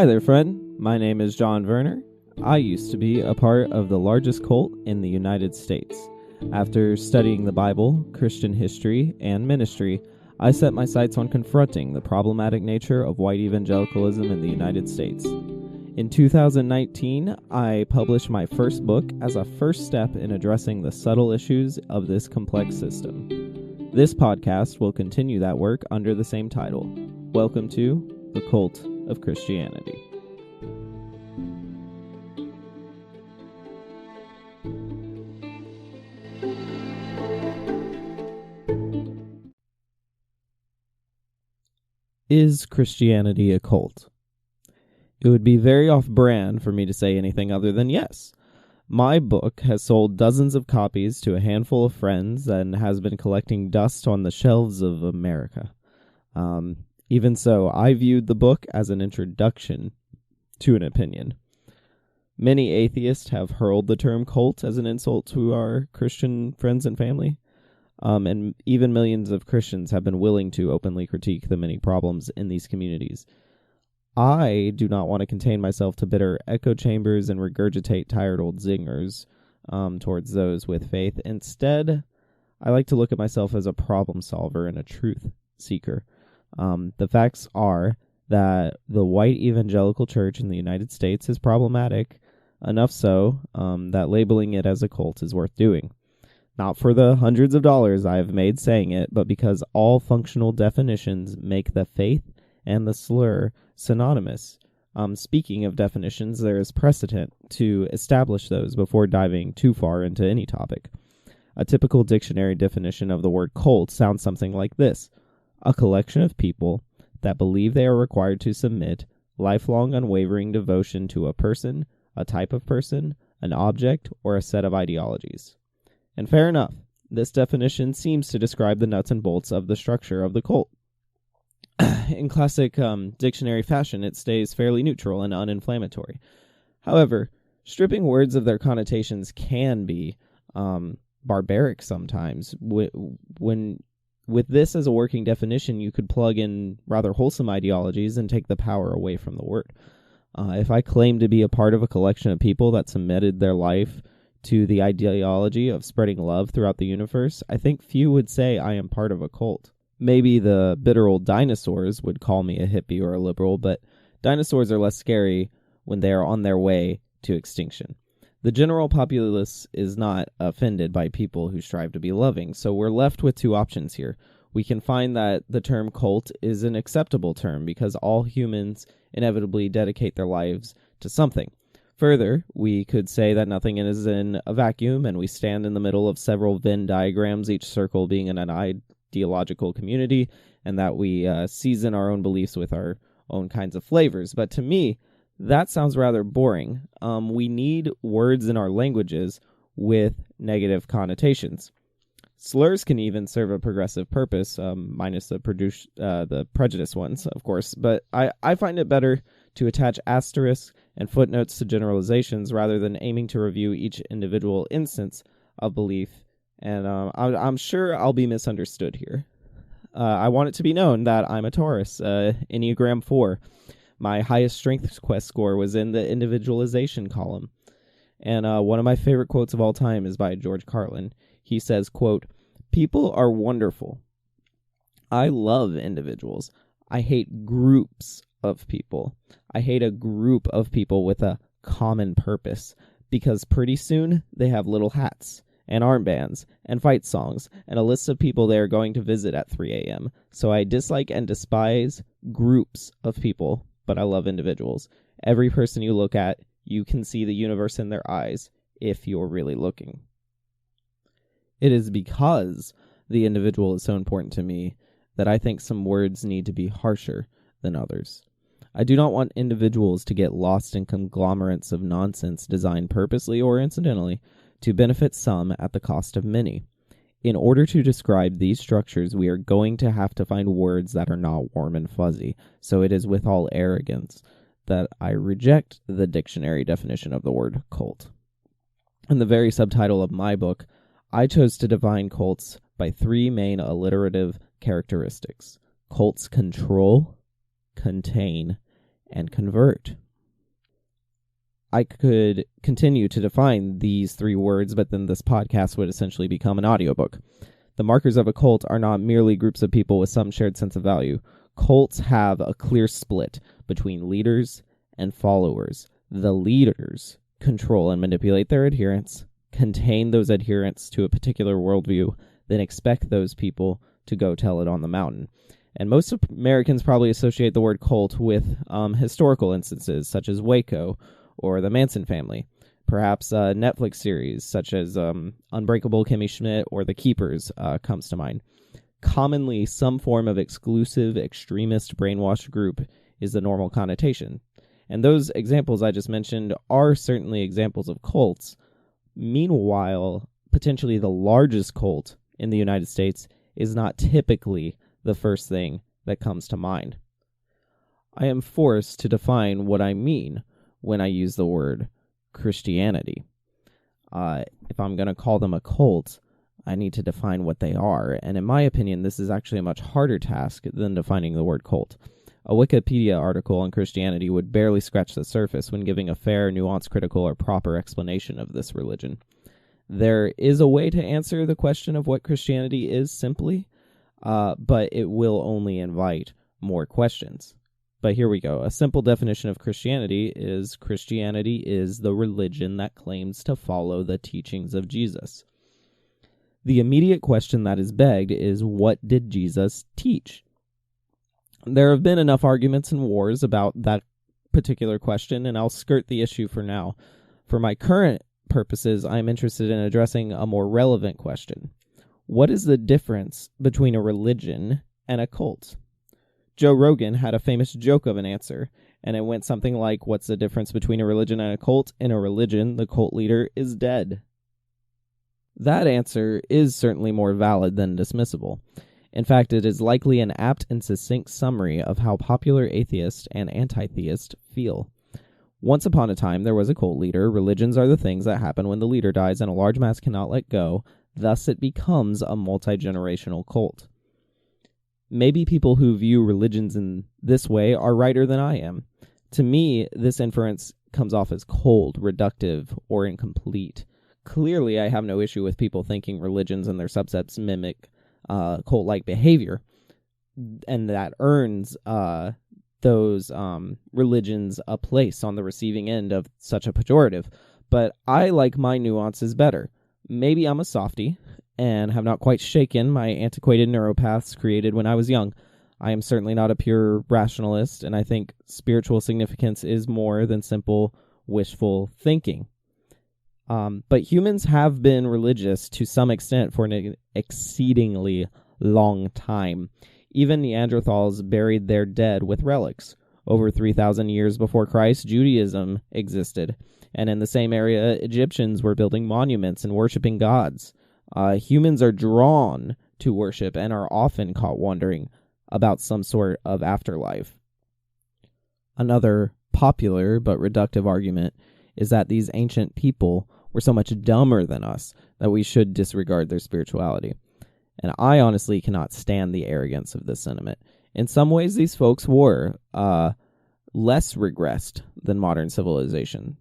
Hi there, friend. My name is John Werner. I used to be a part of the largest cult in the United States. After studying the Bible, Christian history, and ministry, I set my sights on confronting the problematic nature of white evangelicalism in the United States. In 2019, I published my first book as a first step in addressing the subtle issues of this complex system. This podcast will continue that work under the same title. Welcome to The Cult of Christianity. Is Christianity a cult? It would be very off-brand for me to say anything other than yes. My book has sold dozens of copies to a handful of friends and has been collecting dust on the shelves of America. Even so, I viewed the book as an introduction to an opinion. Many atheists have hurled the term cult as an insult to our Christian friends and family. And even millions of Christians have been willing to openly critique the many problems in these communities. I do not want to contain myself to bitter echo chambers and regurgitate tired old zingers towards those with faith. Instead, I like to look at myself as a problem solver and a truth seeker. The facts are that the white evangelical church in the United States is problematic, enough so that labeling it as a cult is worth doing. Not for the hundreds of dollars I have made saying it, but because all functional definitions make the faith and the slur synonymous. Speaking of definitions, there is precedent to establish those before diving too far into any topic. A typical dictionary definition of the word cult sounds something like this: a collection of people that believe they are required to submit lifelong unwavering devotion to a person, a type of person, an object, or a set of ideologies. And fair enough, this definition seems to describe the nuts and bolts of the structure of the cult. In classic dictionary fashion, it stays fairly neutral and uninflammatory. However, stripping words of their connotations can be barbaric sometimes. With this as a working definition, you could plug in rather wholesome ideologies and take the power away from the word. If I claim to be a part of a collection of people that submitted their life to the ideology of spreading love throughout the universe, I think few would say I am part of a cult. Maybe the bitter old dinosaurs would call me a hippie or a liberal, but dinosaurs are less scary when they are on their way to extinction. The general populace is not offended by people who strive to be loving, so we're left with two options here. We can find that the term cult is an acceptable term because all humans inevitably dedicate their lives to something. Further, we could say that nothing is in a vacuum and we stand in the middle of several Venn diagrams, each circle being an ideological community, and that we season our own beliefs with our own kinds of flavors. But to me, that sounds rather boring. We need words in our languages with negative connotations. Slurs can even serve a progressive purpose, minus the prejudice ones, of course. But I find it better to attach asterisks and footnotes to generalizations rather than aiming to review each individual instance of belief. And I'm sure I'll be misunderstood here. I want it to be known that I'm a Taurus, Enneagram 4. My highest strength quest score was in the individualization column. And one of my favorite quotes of all time is by George Carlin. He says, quote, "People are wonderful. I love individuals. I hate groups of people. I hate a group of people with a common purpose, because pretty soon they have little hats and armbands and fight songs and a list of people they are going to visit at 3 a.m. So I dislike and despise groups of people, but I love individuals. Every person you look at, you can see the universe in their eyes if you're really looking." It is because the individual is so important to me that I think some words need to be harsher than others. I do not want individuals to get lost in conglomerates of nonsense designed purposely or incidentally to benefit some at the cost of many. In order to describe these structures, we are going to have to find words that are not warm and fuzzy, so it is with all arrogance that I reject the dictionary definition of the word cult. In the very subtitle of my book, I chose to define cults by three main alliterative characteristics: cults control, contain, and convert. I could continue to define these three words, but then this podcast would essentially become an audiobook. The markers of a cult are not merely groups of people with some shared sense of value. Cults have a clear split between leaders and followers. The leaders control and manipulate their adherents, contain those adherents to a particular worldview, then expect those people to go tell it on the mountain. And most Americans probably associate the word cult with historical instances such as Waco or the Manson family. Perhaps a Netflix series such as Unbreakable Kimmy Schmidt or The Keepers comes to mind. Commonly, some form of exclusive, extremist, brainwashed group is the normal connotation. And those examples I just mentioned are certainly examples of cults. Meanwhile, potentially the largest cult in the United States is not typically the first thing that comes to mind. I am forced to define what I mean when I use the word Christianity. If I'm going to call them a cult, I need to define what they are, and in my opinion, this is actually a much harder task than defining the word cult. A Wikipedia article on Christianity would barely scratch the surface when giving a fair, nuanced, critical, or proper explanation of this religion. There is a way to answer the question of what Christianity is simply, but it will only invite more questions. But here we go. A simple definition of Christianity is the religion that claims to follow the teachings of Jesus. The immediate question that is begged is, what did Jesus teach? There have been enough arguments and wars about that particular question, and I'll skirt the issue for now. For my current purposes, I'm interested in addressing a more relevant question. What is the difference between a religion and a cult? Joe Rogan had a famous joke of an answer, and it went something like, what's the difference between a religion and a cult? In a religion, the cult leader is dead. That answer is certainly more valid than dismissible. In fact, it is likely an apt and succinct summary of how popular atheists and anti-theists feel. Once upon a time, there was a cult leader. Religions are the things that happen when the leader dies and a large mass cannot let go. Thus, it becomes a multi-generational cult. Maybe people who view religions in this way are righter than I am. To me, this inference comes off as cold, reductive, or incomplete. Clearly, I have no issue with people thinking religions and their subsets mimic cult-like behavior, and that earns those religions a place on the receiving end of such a pejorative. But I like my nuances better. Maybe I'm a softie and have not quite shaken my antiquated neuropaths created when I was young. I am certainly not a pure rationalist, and I think spiritual significance is more than simple wishful thinking. But humans have been religious to some extent for an exceedingly long time. Even Neanderthals buried their dead with relics. Over 3,000 years before Christ, Judaism existed. And in the same area, Egyptians were building monuments and worshiping gods. Humans are drawn to worship and are often caught wondering about some sort of afterlife. Another popular but reductive argument is that these ancient people were so much dumber than us that we should disregard their spirituality. And I honestly cannot stand the arrogance of this sentiment. In some ways, these folks were less regressed than modern civilization.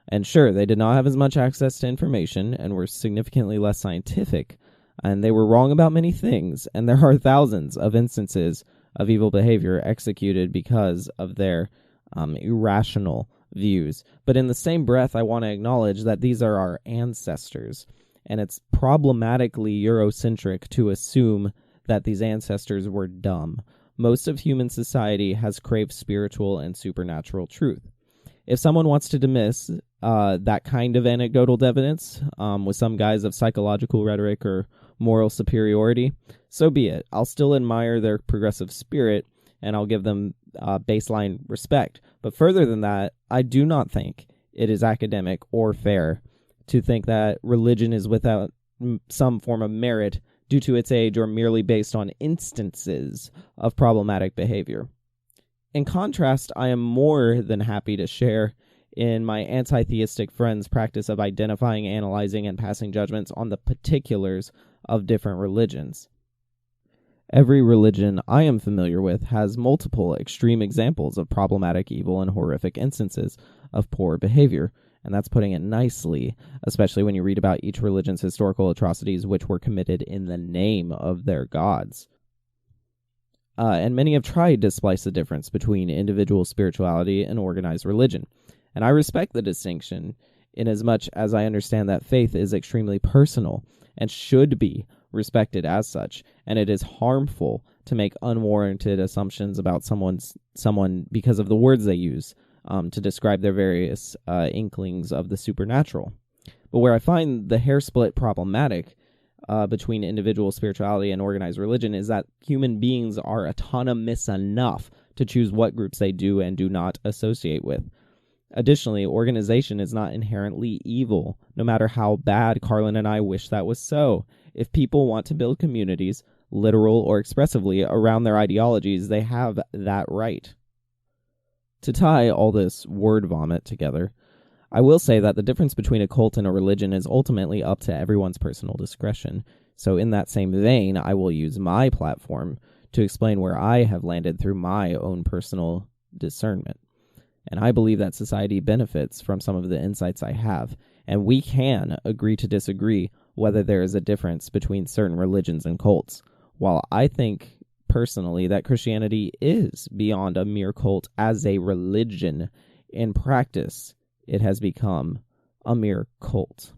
And sure, they did not have as much access to information and were significantly less scientific, and they were wrong about many things, and there are thousands of instances of evil behavior executed because of their irrational views. But in the same breath, I want to acknowledge that these are our ancestors, and it's problematically Eurocentric to assume that these ancestors were dumb. Most of human society has craved spiritual and supernatural truth. If someone wants to dismiss that kind of anecdotal evidence with some guise of psychological rhetoric or moral superiority, so be it. I'll still admire their progressive spirit, and I'll give them baseline respect. But further than that, I do not think it is academic or fair to think that religion is without some form of merit due to its age or merely based on instances of problematic behavior. In contrast, I am more than happy to share in my anti-theistic friends' practice of identifying, analyzing, and passing judgments on the particulars of different religions. Every religion I am familiar with has multiple extreme examples of problematic evil and horrific instances of poor behavior, and that's putting it nicely, especially when you read about each religion's historical atrocities which were committed in the name of their gods. And many have tried to splice the difference between individual spirituality and organized religion. And I respect the distinction inasmuch as I understand that faith is extremely personal and should be respected as such, and it is harmful to make unwarranted assumptions about someone because of the words they use to describe their various inklings of the supernatural. But where I find the hair split problematic between individual spirituality and organized religion is that human beings are autonomous enough to choose what groups they do and do not associate with. Additionally, organization is not inherently evil, no matter how bad Carlin and I wish that was so. If people want to build communities, literal or expressively, around their ideologies, they have that right. To tie all this word vomit together, I will say that the difference between a cult and a religion is ultimately up to everyone's personal discretion. So in that same vein, I will use my platform to explain where I have landed through my own personal discernment. And I believe that society benefits from some of the insights I have, and we can agree to disagree whether there is a difference between certain religions and cults. While I think personally that Christianity is beyond a mere cult as a religion, in practice, it has become a mere cult.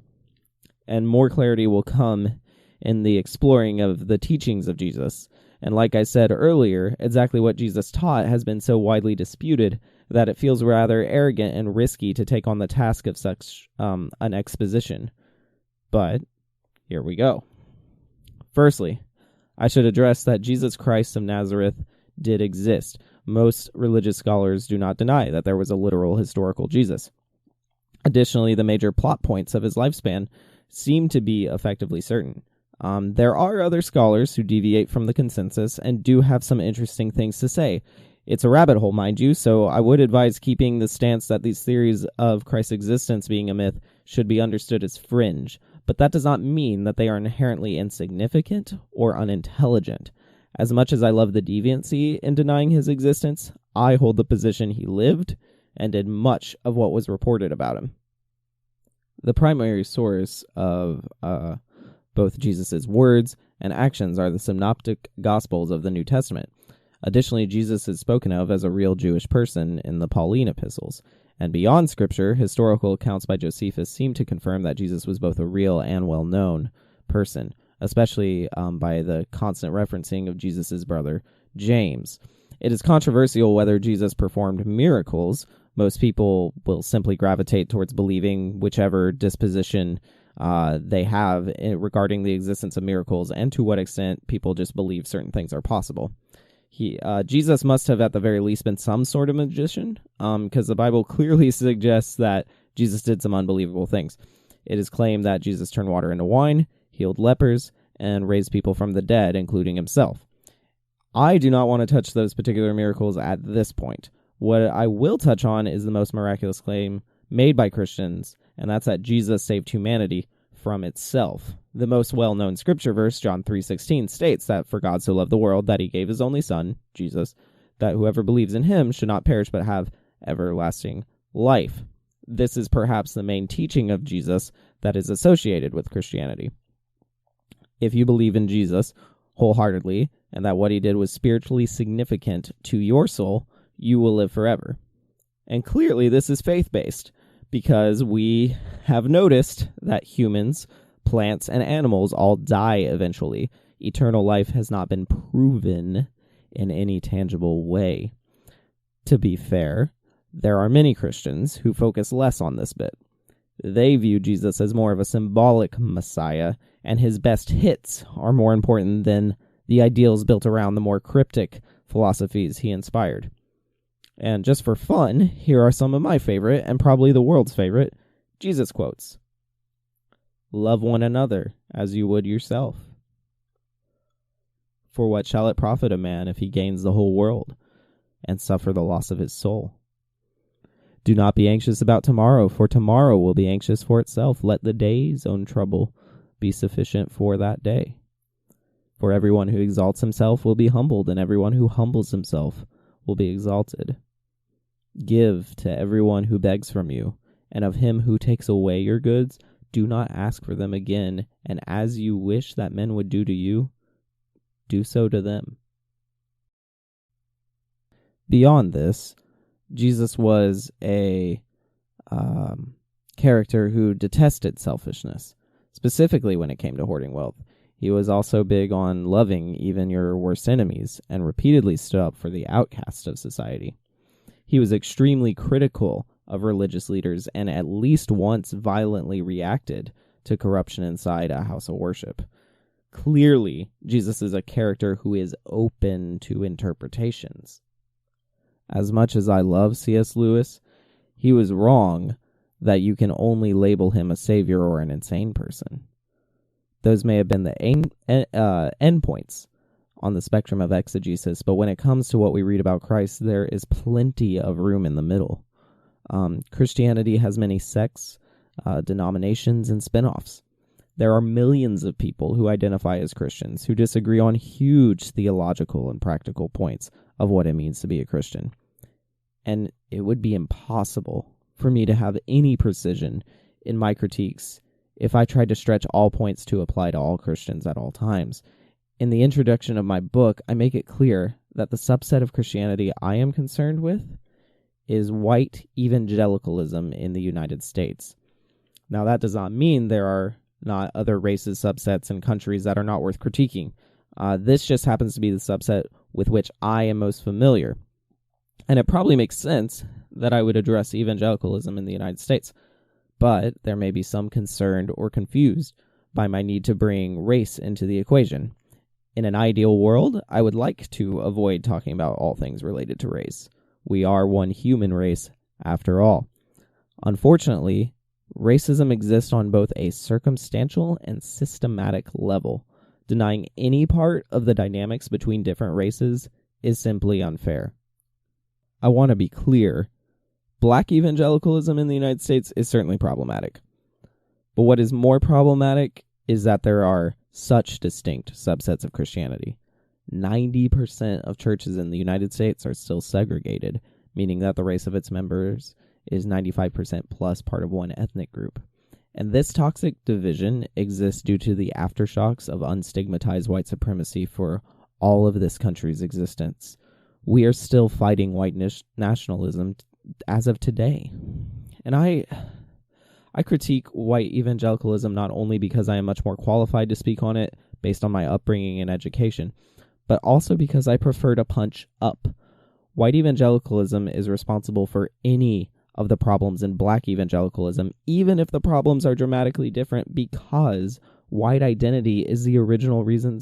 And more clarity will come in the exploring of the teachings of Jesus. And like I said earlier, exactly what Jesus taught has been so widely disputed that it feels rather arrogant and risky to take on the task of such an exposition. But here we go. Firstly, I should address that Jesus Christ of Nazareth did exist. Most religious scholars do not deny that there was a literal historical Jesus. Additionally, the major plot points of his lifespan seem to be effectively certain. There are other scholars who deviate from the consensus and do have some interesting things to say. It's a rabbit hole, mind you, so I would advise keeping the stance that these theories of Christ's existence being a myth should be understood as fringe, but that does not mean that they are inherently insignificant or unintelligent. As much as I love the deviancy in denying his existence, I hold the position he lived and did much of what was reported about him. The primary source of both Jesus' words and actions are the synoptic gospels of the New Testament. Additionally, Jesus is spoken of as a real Jewish person in the Pauline epistles. And beyond Scripture, historical accounts by Josephus seem to confirm that Jesus was both a real and well-known person, especially by the constant referencing of Jesus' brother, James. It is controversial whether Jesus performed miracles. Most people will simply gravitate towards believing whichever disposition they have regarding the existence of miracles and to what extent people just believe certain things are possible. Jesus must have at the very least been some sort of magician, because the Bible clearly suggests that Jesus did some unbelievable things. It is claimed that Jesus turned water into wine, healed lepers, and raised people from the dead, including himself. I do not want to touch those particular miracles at this point. What I will touch on is the most miraculous claim made by Christians, and that's that Jesus saved humanity from itself. The most well-known scripture verse, John 3:16, states that for God so loved the world that he gave his only Son, Jesus, that whoever believes in him should not perish but have everlasting life. This is perhaps the main teaching of Jesus that is associated with Christianity. If you believe in Jesus wholeheartedly and that what he did was spiritually significant to your soul, you will live forever. And clearly this is faith-based, because we have noticed that humans, plants, and animals all die eventually. Eternal life has not been proven in any tangible way. To be fair, there are many Christians who focus less on this bit. They view Jesus as more of a symbolic Messiah, and his best hits are more important than the ideals built around the more cryptic philosophies he inspired. And just for fun, here are some of my favorite, and probably the world's favorite, Jesus quotes. Love one another as you would yourself. For what shall it profit a man if he gains the whole world and suffer the loss of his soul? Do not be anxious about tomorrow, for tomorrow will be anxious for itself. Let the day's own trouble be sufficient for that day. For everyone who exalts himself will be humbled, and everyone who humbles himself will be exalted. Give to everyone who begs from you, and of him who takes away your goods, do not ask for them again, and as you wish that men would do to you, do so to them. Beyond this, Jesus was a character who detested selfishness, specifically when it came to hoarding wealth. He was also big on loving even your worst enemies, and repeatedly stood up for the outcast of society. He was extremely critical of religious leaders and at least once violently reacted to corruption inside a house of worship. Clearly, Jesus is a character who is open to interpretations. As much as I love C.S. Lewis, he was wrong that you can only label him a savior or an insane person. Those may have been the endpoints on the spectrum of exegesis, but when it comes to what we read about Christ, there is plenty of room in the middle. Christianity has many sects, denominations, and spin-offs. There are millions of people who identify as Christians who disagree on huge theological and practical points of what it means to be a Christian. And it would be impossible for me to have any precision in my critiques if I tried to stretch all points to apply to all Christians at all times. In the introduction of my book, I make it clear that the subset of Christianity I am concerned with is white evangelicalism in the United States. Now, that does not mean there are not other races, subsets, and countries that are not worth critiquing. This just happens to be the subset with which I am most familiar. And it probably makes sense that I would address evangelicalism in the United States. But there may be some concerned or confused by my need to bring race into the equation. In an ideal world, I would like to avoid talking about all things related to race. We are one human race, after all. Unfortunately, racism exists on both a circumstantial and systematic level. Denying any part of the dynamics between different races is simply unfair. I want to be clear. Black evangelicalism in the United States is certainly problematic. But what is more problematic is that there are such distinct subsets of Christianity. 90% of churches in the United States are still segregated, meaning that the race of its members is 95% plus part of one ethnic group. And this toxic division exists due to the aftershocks of unstigmatized white supremacy for all of this country's existence. We are still fighting white nationalism as of today. And I critique white evangelicalism not only because I am much more qualified to speak on it based on my upbringing and education, but also because I prefer to punch up. White evangelicalism is responsible for any of the problems in black evangelicalism, even if the problems are dramatically different, because white identity is the original reason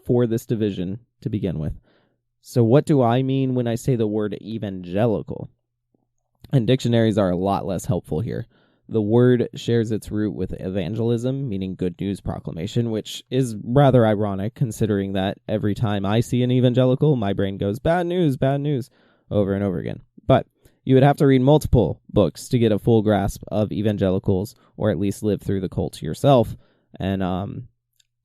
for this division to begin with. So what do I mean when I say the word evangelical? And dictionaries are a lot less helpful here. The word shares its root with evangelism, meaning good news proclamation, which is rather ironic considering that every time I see an evangelical, my brain goes, bad news, over and over again. But you would have to read multiple books to get a full grasp of evangelicals, or at least live through the cult yourself. And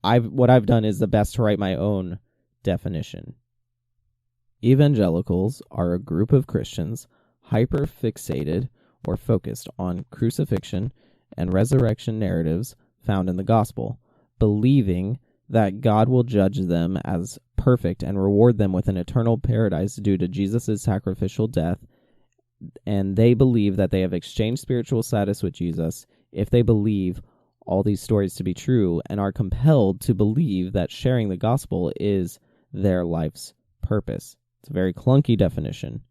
what I've done is the best to write my own definition. Evangelicals are a group of Christians hyper-fixated or focused on crucifixion and resurrection narratives found in the gospel, believing that God will judge them as perfect and reward them with an eternal paradise due to Jesus' sacrificial death, and they believe that they have exchanged spiritual status with Jesus if they believe all these stories to be true and are compelled to believe that sharing the gospel is their life's purpose. It's a very clunky definition,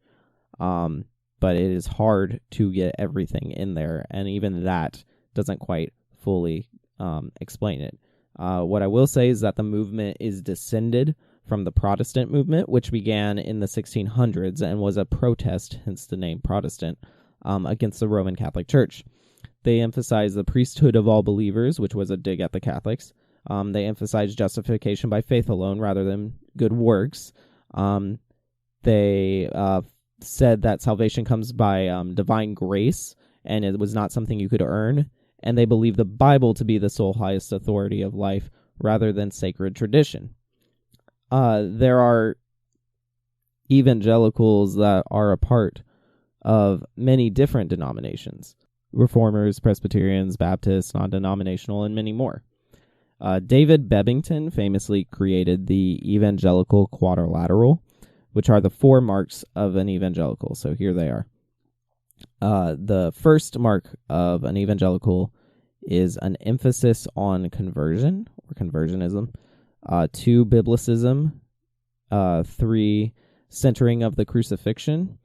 but it is hard to get everything in there, and even that doesn't quite fully explain it. What I will say is that the movement is descended from the Protestant movement, which began in the 1600s and was a protest, hence the name Protestant, against the Roman Catholic Church. They emphasized the priesthood of all believers, which was a dig at the Catholics. They emphasized justification by faith alone rather than good works. They said that salvation comes by divine grace, and it was not something you could earn. and they believe the Bible to be the sole highest authority of life rather than sacred tradition. There are evangelicals that are a part of many different denominations: Reformers, Presbyterians, Baptists, non-denominational, and many more. David Bebbington famously created the evangelical quadrilateral, which are the 4 marks of an evangelical. So here they are. The first mark of an evangelical is an emphasis on conversion or conversionism. 2, biblicism. 3, centering of the crucifixion.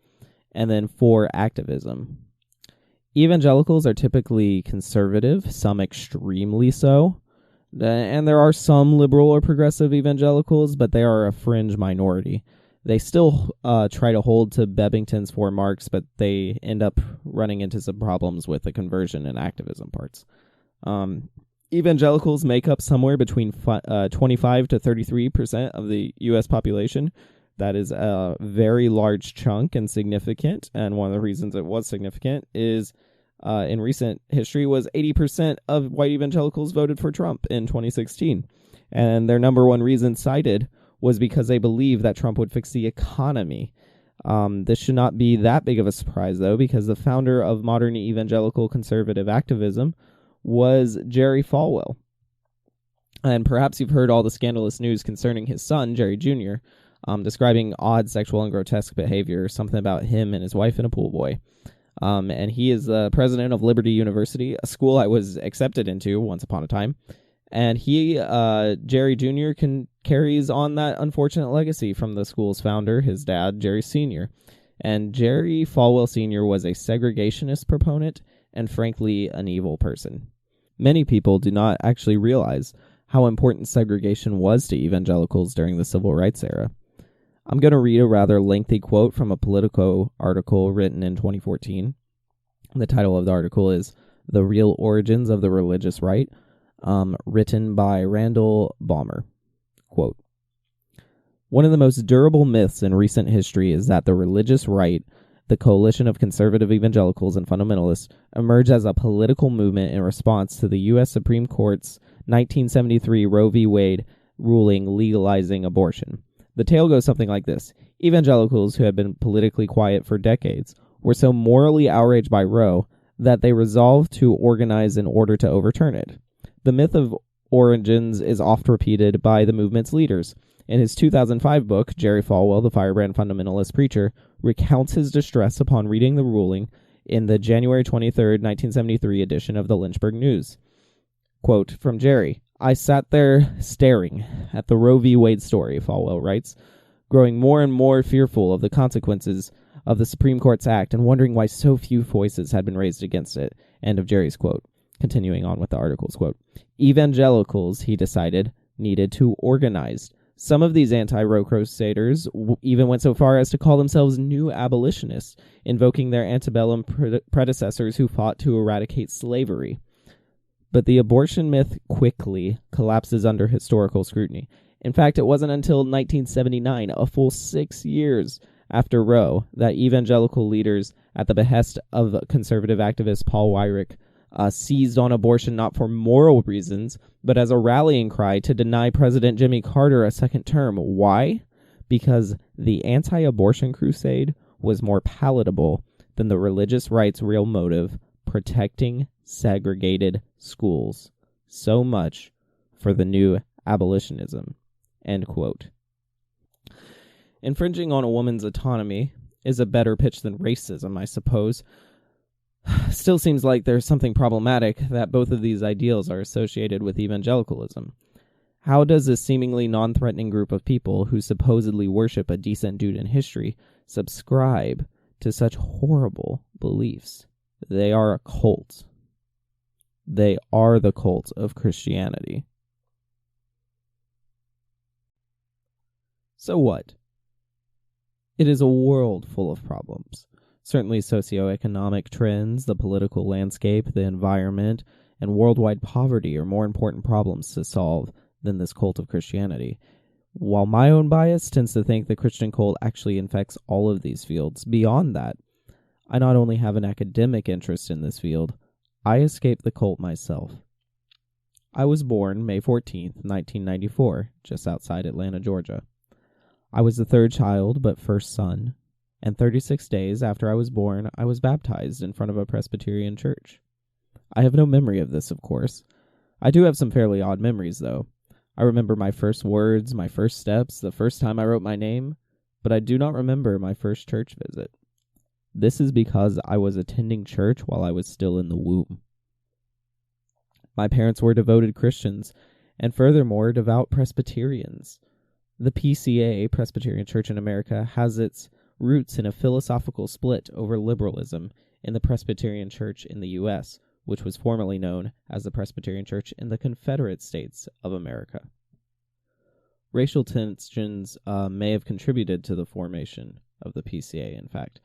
And then 4, activism. Evangelicals are typically conservative, some extremely so. And there are some liberal or progressive evangelicals, but they are a fringe minority. They still try to hold to Bebbington's 4 marks, but they end up running into some problems with the conversion and activism parts. Evangelicals make up somewhere between 25 to 33% of the U.S. population. That is a very large chunk and significant, and one of the reasons it was significant is in recent history was 80% of white evangelicals voted for Trump in 2016. And their number one reason cited was because they believe that Trump would fix the economy. This should not be that big of a surprise, though, because the founder of modern evangelical conservative activism was Jerry Falwell. And perhaps you've heard all the scandalous news concerning his son, Jerry Jr., describing odd sexual and grotesque behavior, something about him and his wife and a pool boy. And he is the president of Liberty University, a school I was accepted into once upon a time. And he, Jerry Jr., carries on that unfortunate legacy from the school's founder, his dad, Jerry Sr. And Jerry Falwell Sr. was a segregationist proponent and, frankly, an evil person. Many people do not actually realize how important segregation was to evangelicals during the civil rights era. I'm going to read a rather lengthy quote from a Politico article written in 2014. The title of the article is The Real Origins of the Religious Right, written by Randall Balmer. Quote, "One of the most durable myths in recent history is that the religious right, the coalition of conservative evangelicals and fundamentalists, emerged as a political movement in response to the U.S. Supreme Court's 1973 Roe v. Wade ruling legalizing abortion. The tale goes something like this. Evangelicals, who had been politically quiet for decades, were so morally outraged by Roe that they resolved to organize in order to overturn it. The myth of origins is oft repeated by the movement's leaders. In his 2005 book, Jerry Falwell, the Firebrand Fundamentalist Preacher, recounts his distress upon reading the ruling in the January 23, 1973 edition of the Lynchburg News. Quote, from Jerry, I sat there staring at the Roe v. Wade story, Falwell writes, growing more and more fearful of the consequences of the Supreme Court's act and wondering why so few voices had been raised against it. End of Jerry's quote. Continuing on with the article's quote. Evangelicals, he decided, needed to organize. Some of these anti-Roe crusaders even went so far as to call themselves new abolitionists, invoking their antebellum predecessors who fought to eradicate slavery. But the abortion myth quickly collapses under historical scrutiny. In fact, it wasn't until 1979, a full 6 years after Roe, that evangelical leaders, at the behest of conservative activist Paul Weyrich, seized on abortion not for moral reasons, but as a rallying cry to deny President Jimmy Carter a second term. Why? Because the anti-abortion crusade was more palatable than the religious right's real motive, protecting segregated schools. So much for the new abolitionism. End quote. Infringing on a woman's autonomy is a better pitch than racism, I suppose. Still seems like there's something problematic that both of these ideals are associated with evangelicalism. How does a seemingly non-threatening group of people who supposedly worship a decent dude in history subscribe to such horrible beliefs? They are a cult. They are the cult of Christianity. So what? It is a world full of problems. Certainly socioeconomic trends, the political landscape, the environment, and worldwide poverty are more important problems to solve than this cult of Christianity. While my own bias tends to think the Christian cult actually infects all of these fields, beyond that, I not only have an academic interest in this field, I escaped the cult myself. I was born May 14th, 1994, just outside Atlanta, Georgia. I was the third child, but first son, and 36 days after I was born, I was baptized in front of a Presbyterian church. I have no memory of this, of course. I do have some fairly odd memories, though. I remember my first words, my first steps, the first time I wrote my name, but I do not remember my first church visit. This is because I was attending church while I was still in the womb. My parents were devoted Christians, and furthermore, devout Presbyterians. The PCA, Presbyterian Church in America, has its roots in a philosophical split over liberalism in the Presbyterian Church in the U.S., which was formerly known as the Presbyterian Church in the Confederate States of America. Racial tensions may have contributed to the formation of the PCA, in fact.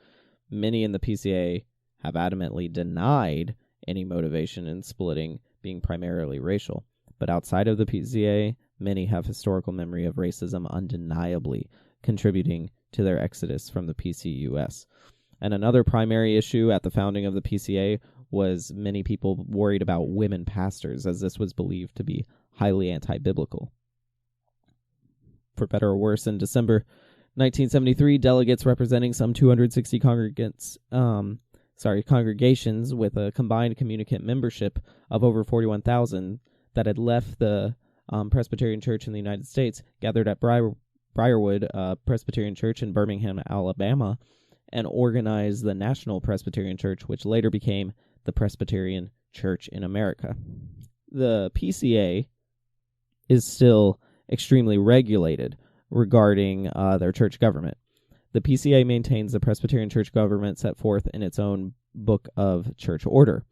Many in the PCA have adamantly denied any motivation in splitting being primarily racial, but outside of the PCA, many have historical memory of racism undeniably contributing to their exodus from the PCUS. And another primary issue at the founding of the PCA was many people worried about women pastors, as this was believed to be highly anti-biblical. For better or worse, in December 1973, delegates representing some 260 congregations with a combined communicant membership of over 41,000 that had left the Presbyterian Church in the United States gathered at Briarwood Presbyterian Church in Birmingham, Alabama, and organized the National Presbyterian Church, which later became the Presbyterian Church in America. The PCA is still extremely regulated regarding their church government. The PCA maintains the Presbyterian church government set forth in its own book of church order.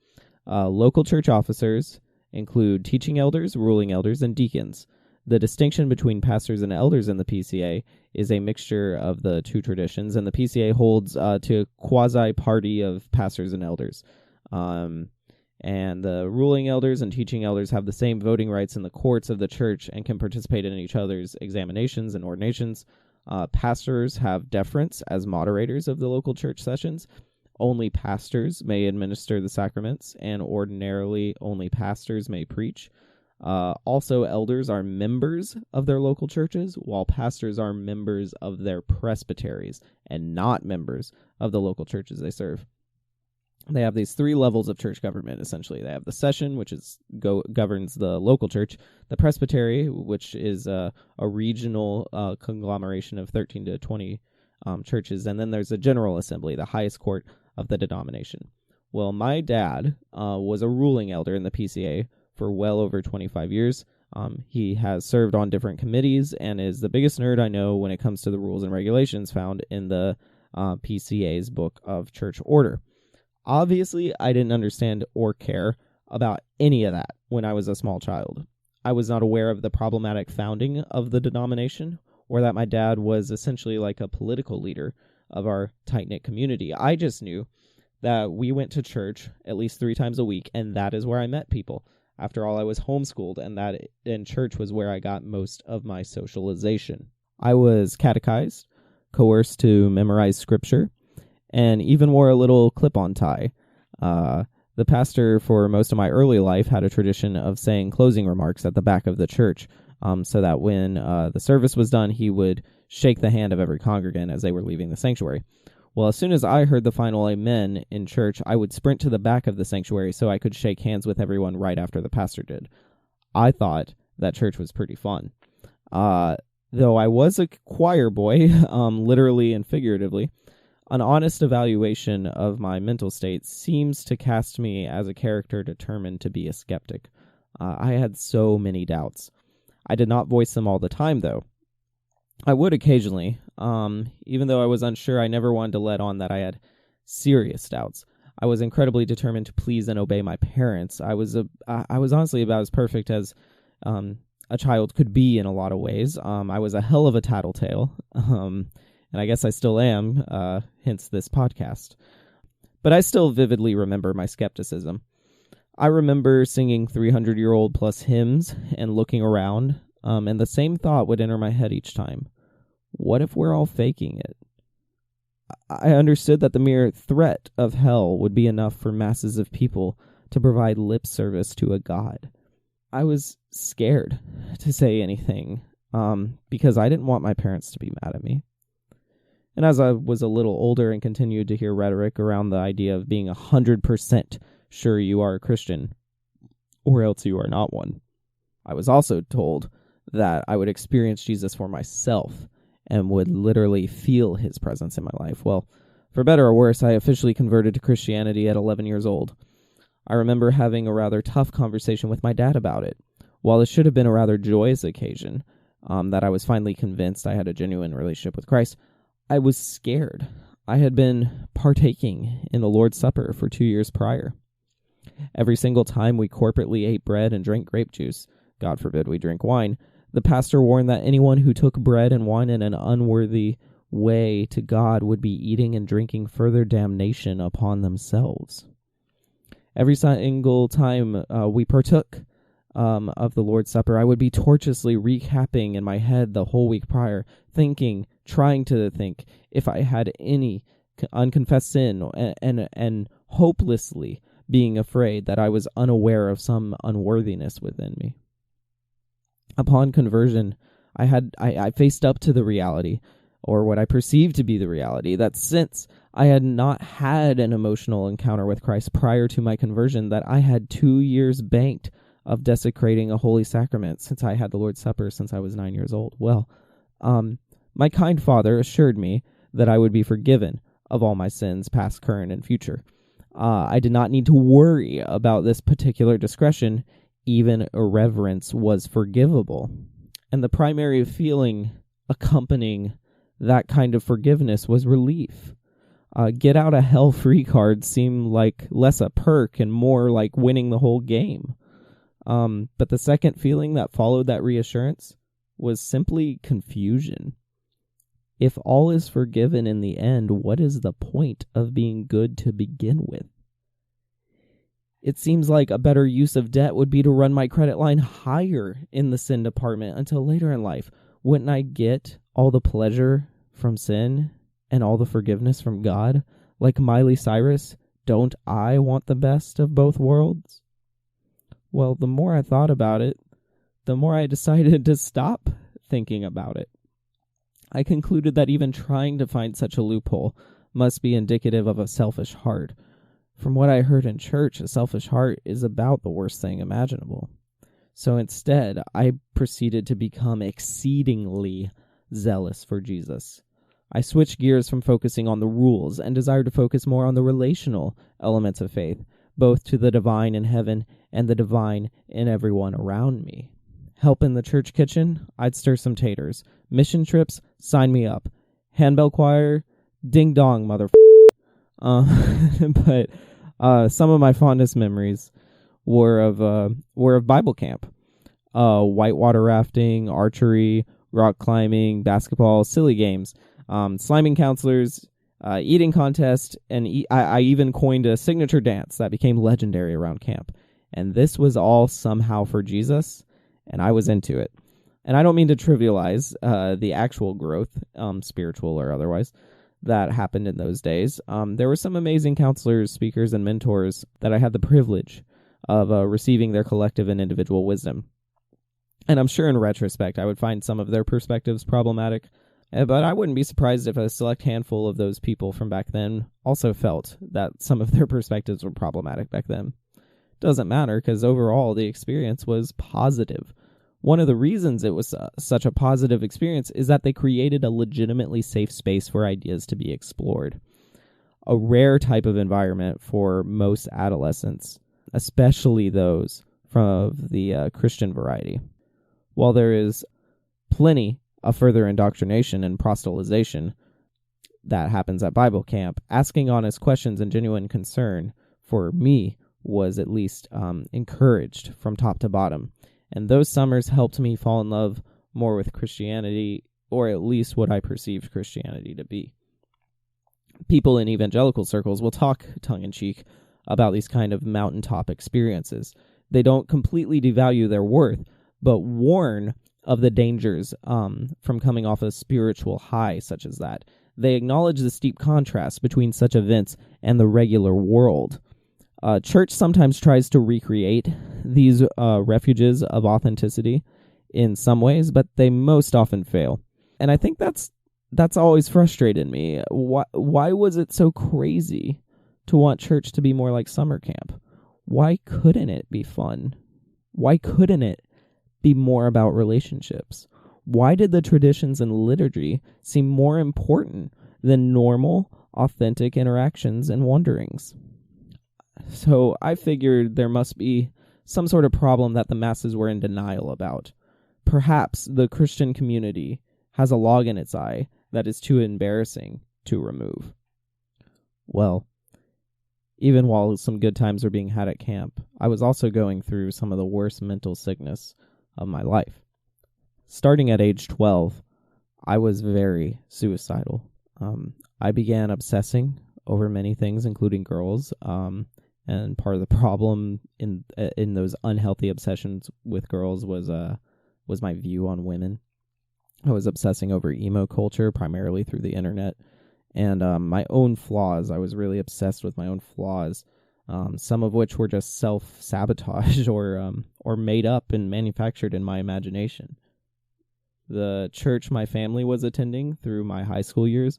Local church officers include teaching elders, ruling elders, and deacons. The distinction between pastors and elders in the PCA is a mixture of the two traditions, and the PCA holds to a quasi-party of pastors and elders. And the ruling elders and teaching elders have the same voting rights in the courts of the church and can participate in each other's examinations and ordinations. Pastors have deference as moderators of the local church sessions. Only pastors may administer the sacraments, and ordinarily only pastors may preach. Also, elders are members of their local churches, while pastors are members of their presbyteries and not members of the local churches they serve. They have these three levels of church government, essentially. They have the session, which governs the local church, the presbytery, which is a regional conglomeration of 13 to 20 churches, and then there's a general assembly, the highest court of the denomination. Well, my dad was a ruling elder in the PCA for well over 25 years. He has served on different committees and is the biggest nerd I know when it comes to the rules and regulations found in the PCA's book of church order. Obviously, I didn't understand or care about any of that when I was a small child. I was not aware of the problematic founding of the denomination, or that my dad was essentially like a political leader of our tight-knit community. I just knew that we went to church at least 3 times a week, and that is where I met people. After all, I was homeschooled, and church was where I got most of my socialization. I was catechized, coerced to memorize scripture, and even wore a little clip-on tie. The pastor for most of my early life had a tradition of saying closing remarks at the back of the church, so that when the service was done, he would shake the hand of every congregant as they were leaving the sanctuary. Well, as soon as I heard the final amen in church, I would sprint to the back of the sanctuary so I could shake hands with everyone right after the pastor did. I thought that church was pretty fun. Though I was a choir boy, literally and figuratively, an honest evaluation of my mental state seems to cast me as a character determined to be a skeptic. I had so many doubts. I did not voice them all the time, though. I would occasionally. Even though I was unsure, I never wanted to let on that I had serious doubts. I was incredibly determined to please and obey my parents. I was honestly about as perfect as a child could be in a lot of ways. I was a hell of a tattletale. And I guess I still am, hence this podcast. But I still vividly remember my skepticism. I remember singing 300-year-old plus hymns and looking around, and the same thought would enter my head each time. What if we're all faking it? I understood that the mere threat of hell would be enough for masses of people to provide lip service to a god. I was scared to say anything because I didn't want my parents to be mad at me. And as I was a little older and continued to hear rhetoric around the idea of being 100% sure you are a Christian, or else you are not one, I was also told that I would experience Jesus for myself and would literally feel his presence in my life. Well, for better or worse, I officially converted to Christianity at 11 years old. I remember having a rather tough conversation with my dad about it. While it should have been a rather joyous occasion, that I was finally convinced I had a genuine relationship with Christ, I was scared. I had been partaking in the Lord's Supper for 2 years prior. Every single time we corporately ate bread and drank grape juice, God forbid we drink wine, the pastor warned that anyone who took bread and wine in an unworthy way to God would be eating and drinking further damnation upon themselves. Every single time we partook of the Lord's Supper, I would be tortuously recapping in my head the whole week prior, trying to think if I had any unconfessed sin, and hopelessly being afraid that I was unaware of some unworthiness within me. Upon conversion, I faced up to the reality, or what I perceived to be the reality, that since I had not had an emotional encounter with Christ prior to my conversion, that I had 2 years banked of desecrating a holy sacrament since I had the Lord's Supper since I was 9 years old. Well, my kind father assured me that I would be forgiven of all my sins, past, current, and future. I did not need to worry about this particular discretion. Even irreverence was forgivable. And the primary feeling accompanying that kind of forgiveness was relief. Get out of hell free cards seemed like less a perk and more like winning the whole game. But the second feeling that followed that reassurance was simply confusion. If all is forgiven in the end, what is the point of being good to begin with? It seems like a better use of debt would be to run my credit line higher in the sin department until later in life. Wouldn't I get all the pleasure from sin and all the forgiveness from God? Like Miley Cyrus, don't I want the best of both worlds? Well, the more I thought about it, the more I decided to stop thinking about it. I concluded that even trying to find such a loophole must be indicative of a selfish heart. From what I heard in church, a selfish heart is about the worst thing imaginable. So instead, I proceeded to become exceedingly zealous for Jesus. I switched gears from focusing on the rules and desired to focus more on the relational elements of faith, both to the divine in heaven and the divine in everyone around me. Help in the church kitchen? I'd stir some taters. Mission trips? Sign me up. Handbell choir? Ding dong, But some of my fondest memories were of Bible camp, whitewater rafting, archery, rock climbing, basketball, silly games, sliming counselors, eating contest, and I even coined a signature dance that became legendary around camp. And this was all somehow for Jesus, and I was into it. And I don't mean to trivialize the actual growth, spiritual or otherwise, that happened in those days. There were some amazing counselors, speakers, and mentors that I had the privilege of receiving their collective and individual wisdom. And I'm sure in retrospect, I would find some of their perspectives problematic, but I wouldn't be surprised if a select handful of those people from back then also felt that some of their perspectives were problematic back then. Doesn't matter, because overall the experience was positive. One of the reasons it was such a positive experience is that they created a legitimately safe space for ideas to be explored. A rare type of environment for most adolescents, especially those from the Christian variety. While there is plenty of further indoctrination and proselytization that happens at Bible camp, asking honest questions and genuine concern, for me, was at least encouraged from top to bottom. And those summers helped me fall in love more with Christianity, or at least what I perceived Christianity to be. People in evangelical circles will talk tongue-in-cheek about these kind of mountaintop experiences. They don't completely devalue their worth, but warn of the dangers from coming off a spiritual high such as that. They acknowledge the steep contrast between such events and the regular world. Church sometimes tries to recreate these refuges of authenticity in some ways, but they most often fail. And I think that's always frustrated me. Why was it so crazy to want church to be more like summer camp? Why couldn't it be fun? Why couldn't it be more about relationships? Why did the traditions and liturgy seem more important than normal, authentic interactions and wanderings? So I figured there must be some sort of problem that the masses were in denial about. Perhaps the Christian community has a log in its eye that is too embarrassing to remove. Well, even while some good times were being had at camp, I was also going through some of the worst mental sickness of my life. Starting at age 12, I was very suicidal. I began obsessing over many things, including girls, and part of the problem in those unhealthy obsessions with girls was my view on women. I was obsessing over emo culture, primarily through the internet, and my own flaws. I was really obsessed with my own flaws, some of which were just self-sabotage or made up and manufactured in my imagination. The church my family was attending through my high school years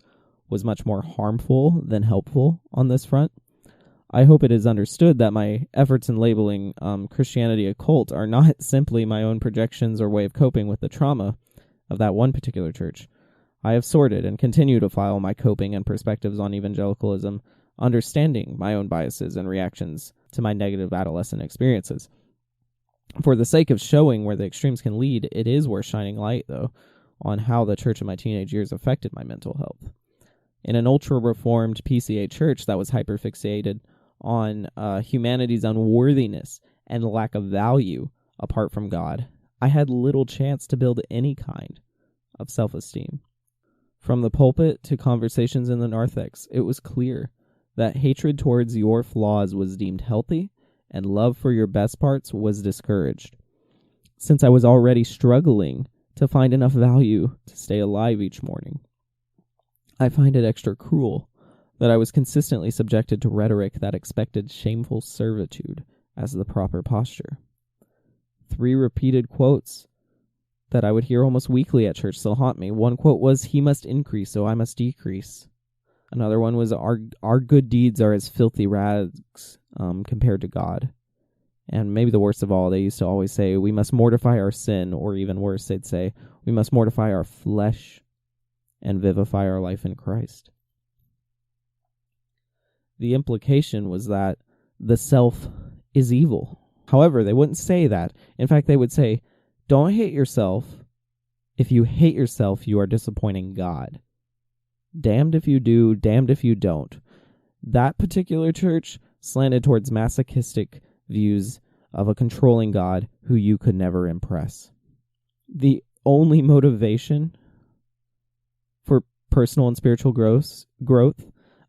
was much more harmful than helpful on this front. I hope it is understood that my efforts in labeling Christianity a cult are not simply my own projections or way of coping with the trauma of that one particular church. I have sorted and continue to file my coping and perspectives on evangelicalism, understanding my own biases and reactions to my negative adolescent experiences. For the sake of showing where the extremes can lead, it is worth shining light, though, on how the church of my teenage years affected my mental health. In an ultra-reformed PCA church that was hyperfixated on humanity's unworthiness and lack of value apart from God, I had little chance to build any kind of self-esteem. From the pulpit to conversations in the narthex, it was clear that hatred towards your flaws was deemed healthy and love for your best parts was discouraged. Since I was already struggling to find enough value to stay alive each morning, I find it extra cruel that I was consistently subjected to rhetoric that expected shameful servitude as the proper posture. 3 repeated quotes that I would hear almost weekly at church still haunt me. One quote was, "He must increase, so I must decrease." Another one was, our good deeds are as filthy rags compared to God. And maybe the worst of all, they used to always say, we must mortify our sin, or even worse, they'd say, we must mortify our flesh and vivify our life in Christ. The implication was that the self is evil. However, they wouldn't say that. In fact, they would say, don't hate yourself. If you hate yourself, you are disappointing God. Damned if you do, damned if you don't. That particular church slanted towards masochistic views of a controlling God who you could never impress. The only motivation for personal and spiritual growth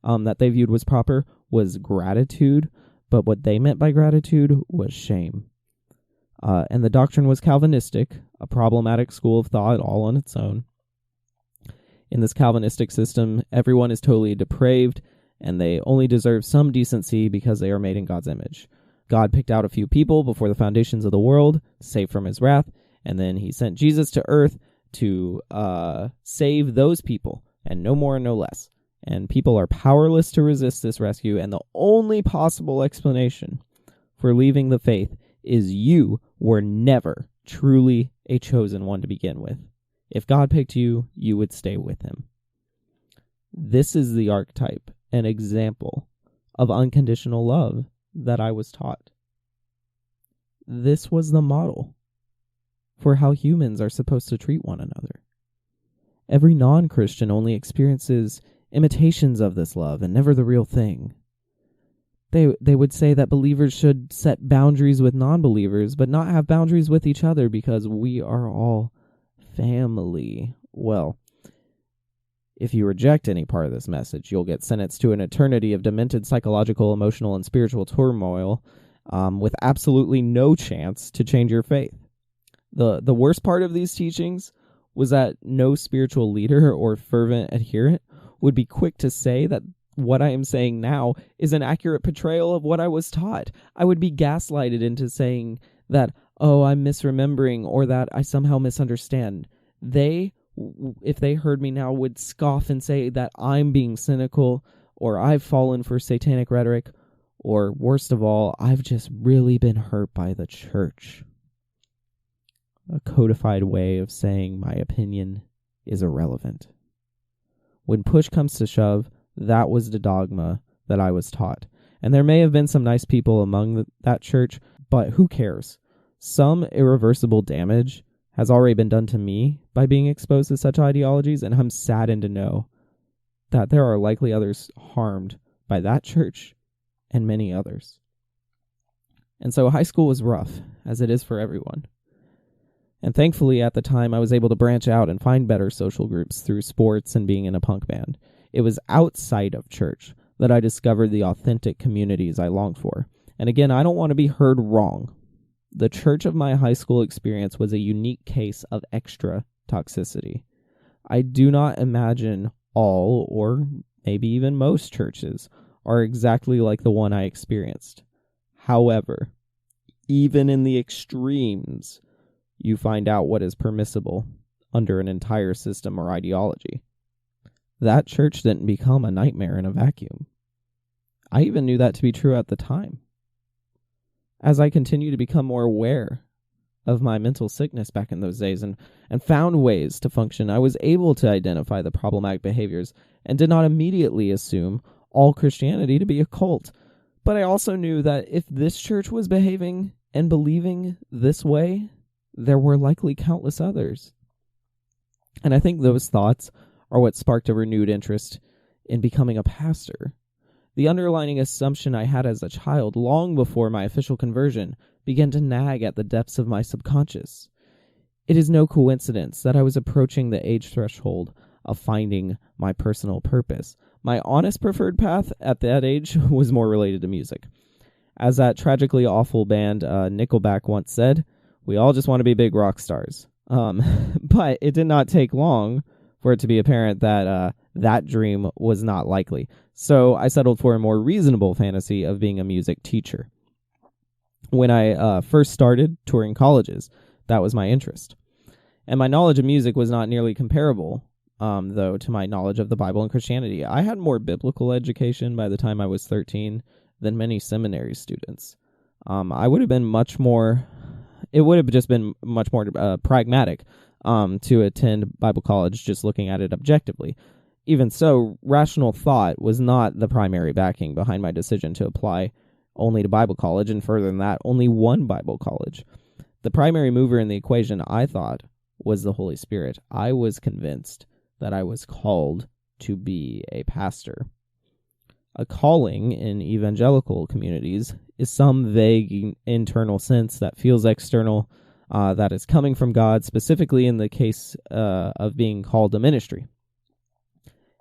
that they viewed was proper was gratitude, but what they meant by gratitude was shame. And the doctrine was Calvinistic, a problematic school of thought all on its own. In this Calvinistic system, everyone is totally depraved, and they only deserve some decency because they are made in God's image. God picked out a few people before the foundations of the world to save from his wrath, and then he sent Jesus to earth to save those people, and no more and no less. And people are powerless to resist this rescue, and the only possible explanation for leaving the faith is you were never truly a chosen one to begin with. If God picked you, you would stay with him. This is the archetype, an example of unconditional love that I was taught. This was the model for how humans are supposed to treat one another. Every non-Christian only experiences imitations of this love and never the real thing. They would say that believers should set boundaries with non-believers, but not have boundaries with each other because we are all family. Well, if you reject any part of this message, you'll get sentenced to an eternity of demented psychological, emotional, and spiritual turmoil with absolutely no chance to change your faith. The worst part of these teachings was that no spiritual leader or fervent adherent would be quick to say that what I am saying now is an accurate portrayal of what I was taught. I would be gaslighted into saying that, oh, I'm misremembering, or that I somehow misunderstand. They, if they heard me now, would scoff and say that I'm being cynical, or I've fallen for satanic rhetoric, or worst of all, I've just really been hurt by the church. A codified way of saying my opinion is irrelevant. When push comes to shove, that was the dogma that I was taught. And there may have been some nice people among that church, but who cares? Some irreversible damage has already been done to me by being exposed to such ideologies, and I'm saddened to know that there are likely others harmed by that church and many others. And so high school was rough, as it is for everyone. And thankfully, at the time, I was able to branch out and find better social groups through sports and being in a punk band. It was outside of church that I discovered the authentic communities I longed for. And again, I don't want to be heard wrong. The church of my high school experience was a unique case of extra toxicity. I do not imagine all, or maybe even most churches, are exactly like the one I experienced. However, even in the extremes, you find out what is permissible under an entire system or ideology. That church didn't become a nightmare in a vacuum. I even knew that to be true at the time. As I continue to become more aware of my mental sickness back in those days and found ways to function, I was able to identify the problematic behaviors and did not immediately assume all Christianity to be a cult. But I also knew that if this church was behaving and believing this way, there were likely countless others. And I think those thoughts are what sparked a renewed interest in becoming a pastor. The underlying assumption I had as a child, long before my official conversion, began to nag at the depths of my subconscious. It is no coincidence that I was approaching the age threshold of finding my personal purpose. My honest preferred path at that age was more related to music. As that tragically awful band Nickelback once said, we all just want to be big rock stars. But it did not take long for it to be apparent that that dream was not likely. So I settled for a more reasonable fantasy of being a music teacher. When I first started touring colleges, that was my interest. And my knowledge of music was not nearly comparable, though, to my knowledge of the Bible and Christianity. I had more biblical education by the time I was 13 than many seminary students. I would have been much more... It would have just been much more pragmatic to attend Bible college just looking at it objectively. Even so, rational thought was not the primary backing behind my decision to apply only to Bible college, and further than that, only one Bible college. The primary mover in the equation, I thought, was the Holy Spirit. I was convinced that I was called to be a pastor. A calling in evangelical communities is some vague internal sense that feels external, that is coming from God, specifically in the case of being called to ministry.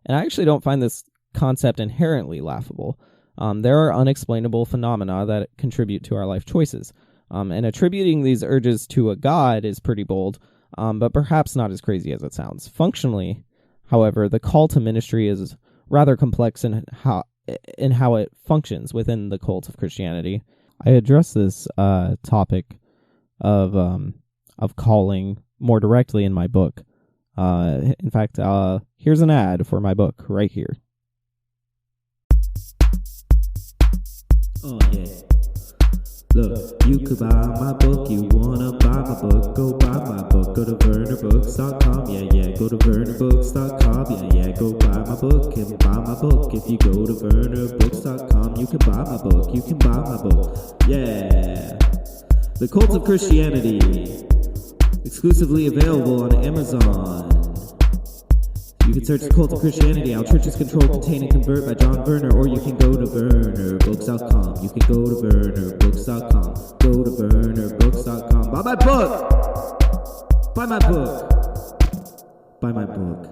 And I actually don't find this concept inherently laughable. There are unexplainable phenomena that contribute to our life choices. And attributing these urges to a God is pretty bold, but perhaps not as crazy as it sounds. Functionally, however, the call to ministry is rather complex in how it functions within the cult of Christianity. I address this topic of calling more directly in my book. In fact, here's an ad for my book right here. Oh yeah. Look, you could buy my book, you wanna buy my book, go buy my book, go to vernerbooks.com, yeah, go to vernerbooks.com, yeah, go buy my book and buy my book. If you go to vernerbooks.com, you can buy my book, you can buy my book, yeah. The Cult of Christianity, exclusively available on Amazon. You can search the Cult of Christianity, How Churches Control, Contain, and Convert by John Verner, or you can go to vernerbooks.com. You can go to vernerbooks.com. Go to vernerbooks.com. Buy my book! Buy my book! Buy my book.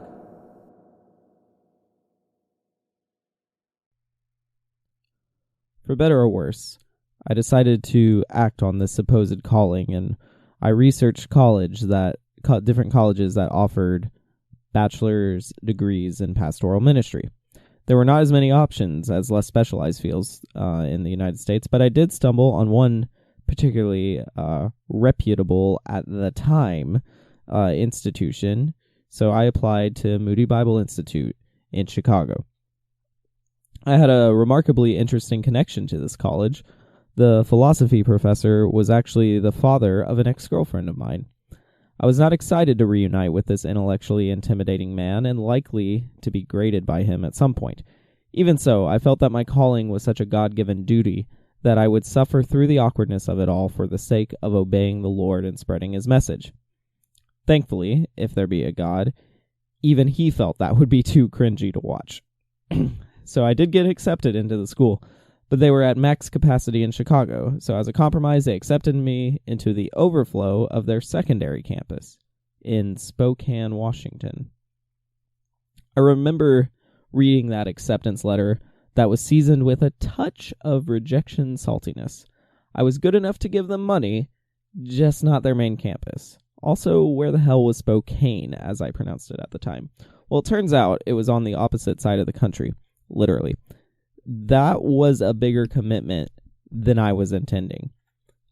For better or worse, I decided to act on this supposed calling, and I researched different colleges that offered bachelor's degrees in pastoral ministry. There were not as many options as less specialized fields in the United States, but I did stumble on one particularly reputable at the time institution. So I applied to Moody Bible Institute in Chicago. I had a remarkably interesting connection to this college. The philosophy professor was actually the father of an ex-girlfriend of mine. I was not excited to reunite with this intellectually intimidating man and likely to be graded by him at some point. Even so, I felt that my calling was such a God-given duty that I would suffer through the awkwardness of it all for the sake of obeying the Lord and spreading his message. Thankfully, if there be a God, even he felt that would be too cringy to watch. So I did get accepted into the school, but they were at max capacity in Chicago, so as a compromise, they accepted me into the overflow of their secondary campus in Spokane, Washington. I remember reading that acceptance letter that was seasoned with a touch of rejection saltiness. I was good enough to give them money, just not their main campus. Also, where the hell was Spokane, as I pronounced it at the time? Well, it turns out it was on the opposite side of the country, literally. That was a bigger commitment than I was intending.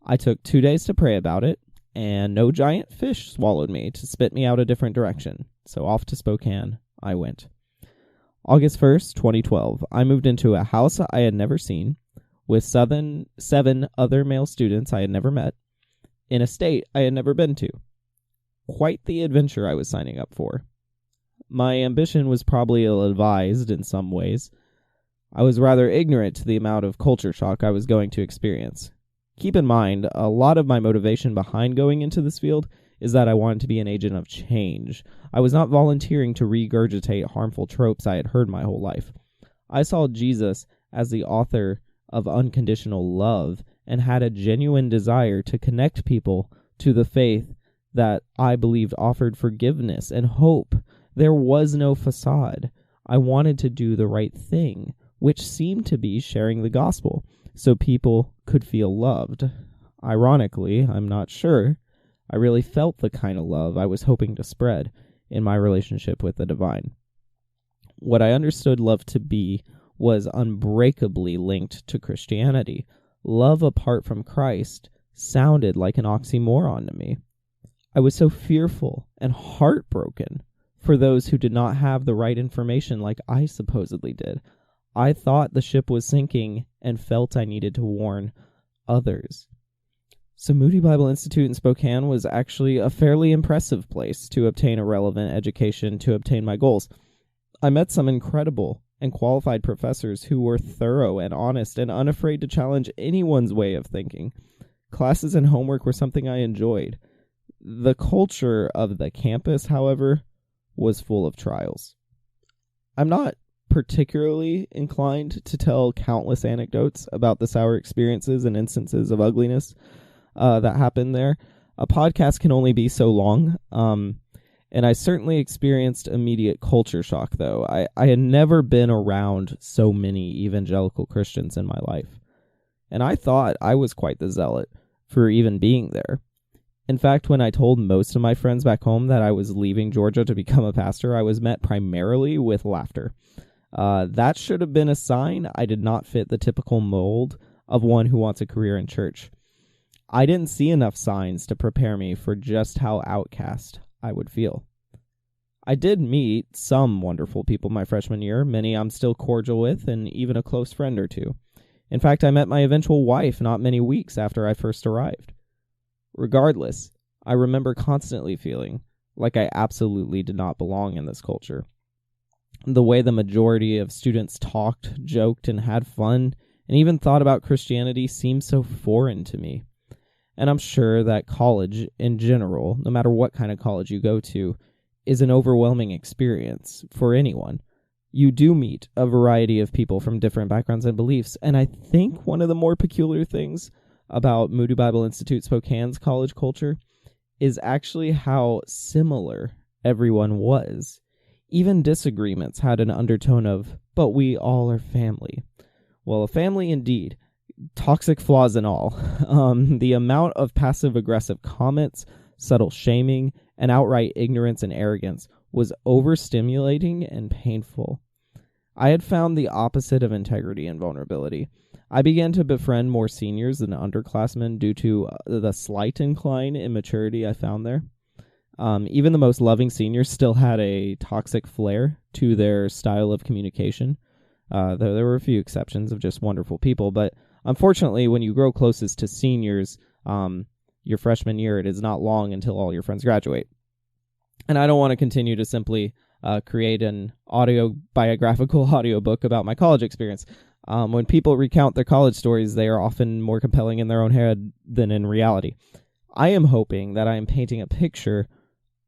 I took 2 days to pray about it, and no giant fish swallowed me to spit me out a different direction. So off to Spokane I went. August 1st, 2012, I moved into a house I had never seen, with 7 other male students I had never met, in a state I had never been to. Quite the adventure I was signing up for. My ambition was probably ill-advised in some ways. I was rather ignorant to the amount of culture shock I was going to experience. Keep in mind, a lot of my motivation behind going into this field is that I wanted to be an agent of change. I was not volunteering to regurgitate harmful tropes I had heard my whole life. I saw Jesus as the author of unconditional love and had a genuine desire to connect people to the faith that I believed offered forgiveness and hope. There was no facade. I wanted to do the right thing, which seemed to be sharing the gospel, so people could feel loved. Ironically, I'm not sure, I really felt the kind of love I was hoping to spread in my relationship with the divine. What I understood love to be was unbreakably linked to Christianity. Love apart from Christ sounded like an oxymoron to me. I was so fearful and heartbroken for those who did not have the right information like I supposedly did. I thought the ship was sinking and felt I needed to warn others. So Moody Bible Institute in Spokane was actually a fairly impressive place to obtain a relevant education to obtain my goals. I met some incredible and qualified professors who were thorough and honest and unafraid to challenge anyone's way of thinking. Classes and homework were something I enjoyed. The culture of the campus, however, was full of trials. I'm not particularly inclined to tell countless anecdotes about the sour experiences and instances of ugliness that happened there. A podcast can only be so long, and I certainly experienced immediate culture shock, though. I had never been around so many evangelical Christians in my life, and I thought I was quite the zealot for even being there. In fact, when I told most of my friends back home that I was leaving Georgia to become a pastor, I was met primarily with laughter. That should have been a sign I did not fit the typical mold of one who wants a career in church. I didn't see enough signs to prepare me for just how outcast I would feel. I did meet some wonderful people my freshman year, many I'm still cordial with, and even a close friend or two. In fact, I met my eventual wife not many weeks after I first arrived. Regardless, I remember constantly feeling like I absolutely did not belong in this culture. The way the majority of students talked, joked, and had fun, and even thought about Christianity seemed so foreign to me. And I'm sure that college in general, no matter what kind of college you go to, is an overwhelming experience for anyone. You do meet a variety of people from different backgrounds and beliefs, and I think one of the more peculiar things about Moody Bible Institute Spokane's college culture is actually how similar everyone was. Even disagreements had an undertone of, but we all are family. Well, a family indeed. Toxic flaws and all. The amount of passive-aggressive comments, subtle shaming, and outright ignorance and arrogance was overstimulating and painful. I had found the opposite of integrity and vulnerability. I began to befriend more seniors than underclassmen due to the slight incline in maturity I found there. Even the most loving seniors still had a toxic flair to their style of communication. Though there were a few exceptions of just wonderful people, but unfortunately, when you grow closest to seniors, your freshman year, it is not long until all your friends graduate. And I don't want to continue to simply create an autobiographical audiobook about my college experience. When people recount their college stories, they are often more compelling in their own head than in reality. I am hoping that I am painting a picture